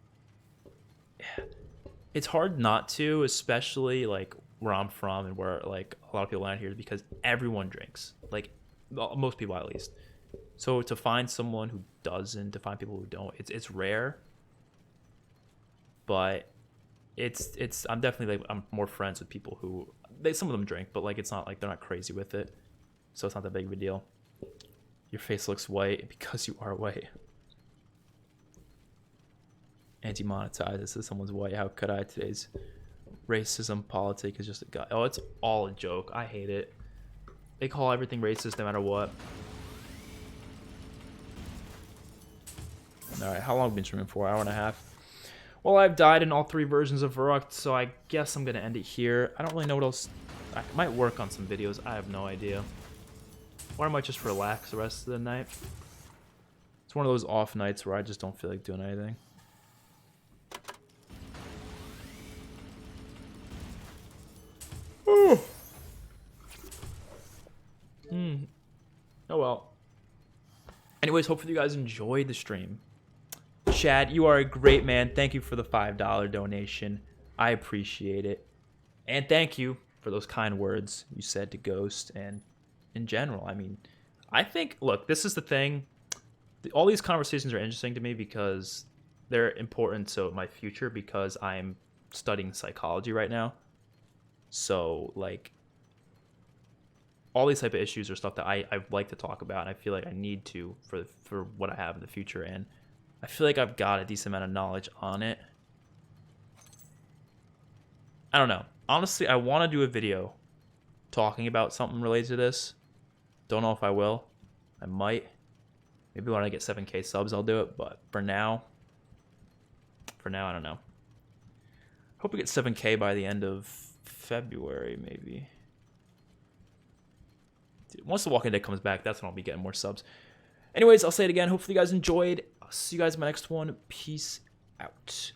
it's hard not to, especially like where I'm from and where like a lot of people around here, because everyone drinks. Like, most people at least. So to find someone who doesn't, to find people who don't, it's rare. But I'm definitely like, I'm more friends with people who some of them drink, but like it's not like they're not crazy with it. So it's not that big of a deal. Your face looks white because you are white. Anti-monetize. This is someone's white. How could I? Today's racism politic is just a guy. Oh, it's all a joke. I hate it. They call everything racist no matter what. All right, how long have we been streaming for? Hour and a half. Well, I've died in all 3 versions of Verruckt, so I guess I'm gonna end it here. I don't really know what else. I might work on some videos. I have no idea. Or I might just relax the rest of the night. It's one of those off nights where I just don't feel like doing anything. Oh. Oh well. Anyways, hopefully you guys enjoyed the stream. Chad, you are a great man. Thank you for the $5 donation. I appreciate it. And thank you for those kind words you said to Ghost and in general. I mean, I think, look, this is the thing. All these conversations are interesting to me because they're important to my future, because I'm studying psychology right now. So, like, all these type of issues are stuff that I like to talk about, and I feel like I need to for what I have in the future, and I feel like I've got a decent amount of knowledge on it. I don't know. Honestly, I want to do a video talking about something related to this. Don't know if I will. I might. Maybe when I get 7K subs, I'll do it. But for now, I don't know. Hope we get 7K by the end of February, maybe. Dude, once The Walking Dead comes back, that's when I'll be getting more subs. Anyways, I'll say it again. Hopefully you guys enjoyed. I'll see you guys in my next one. Peace out.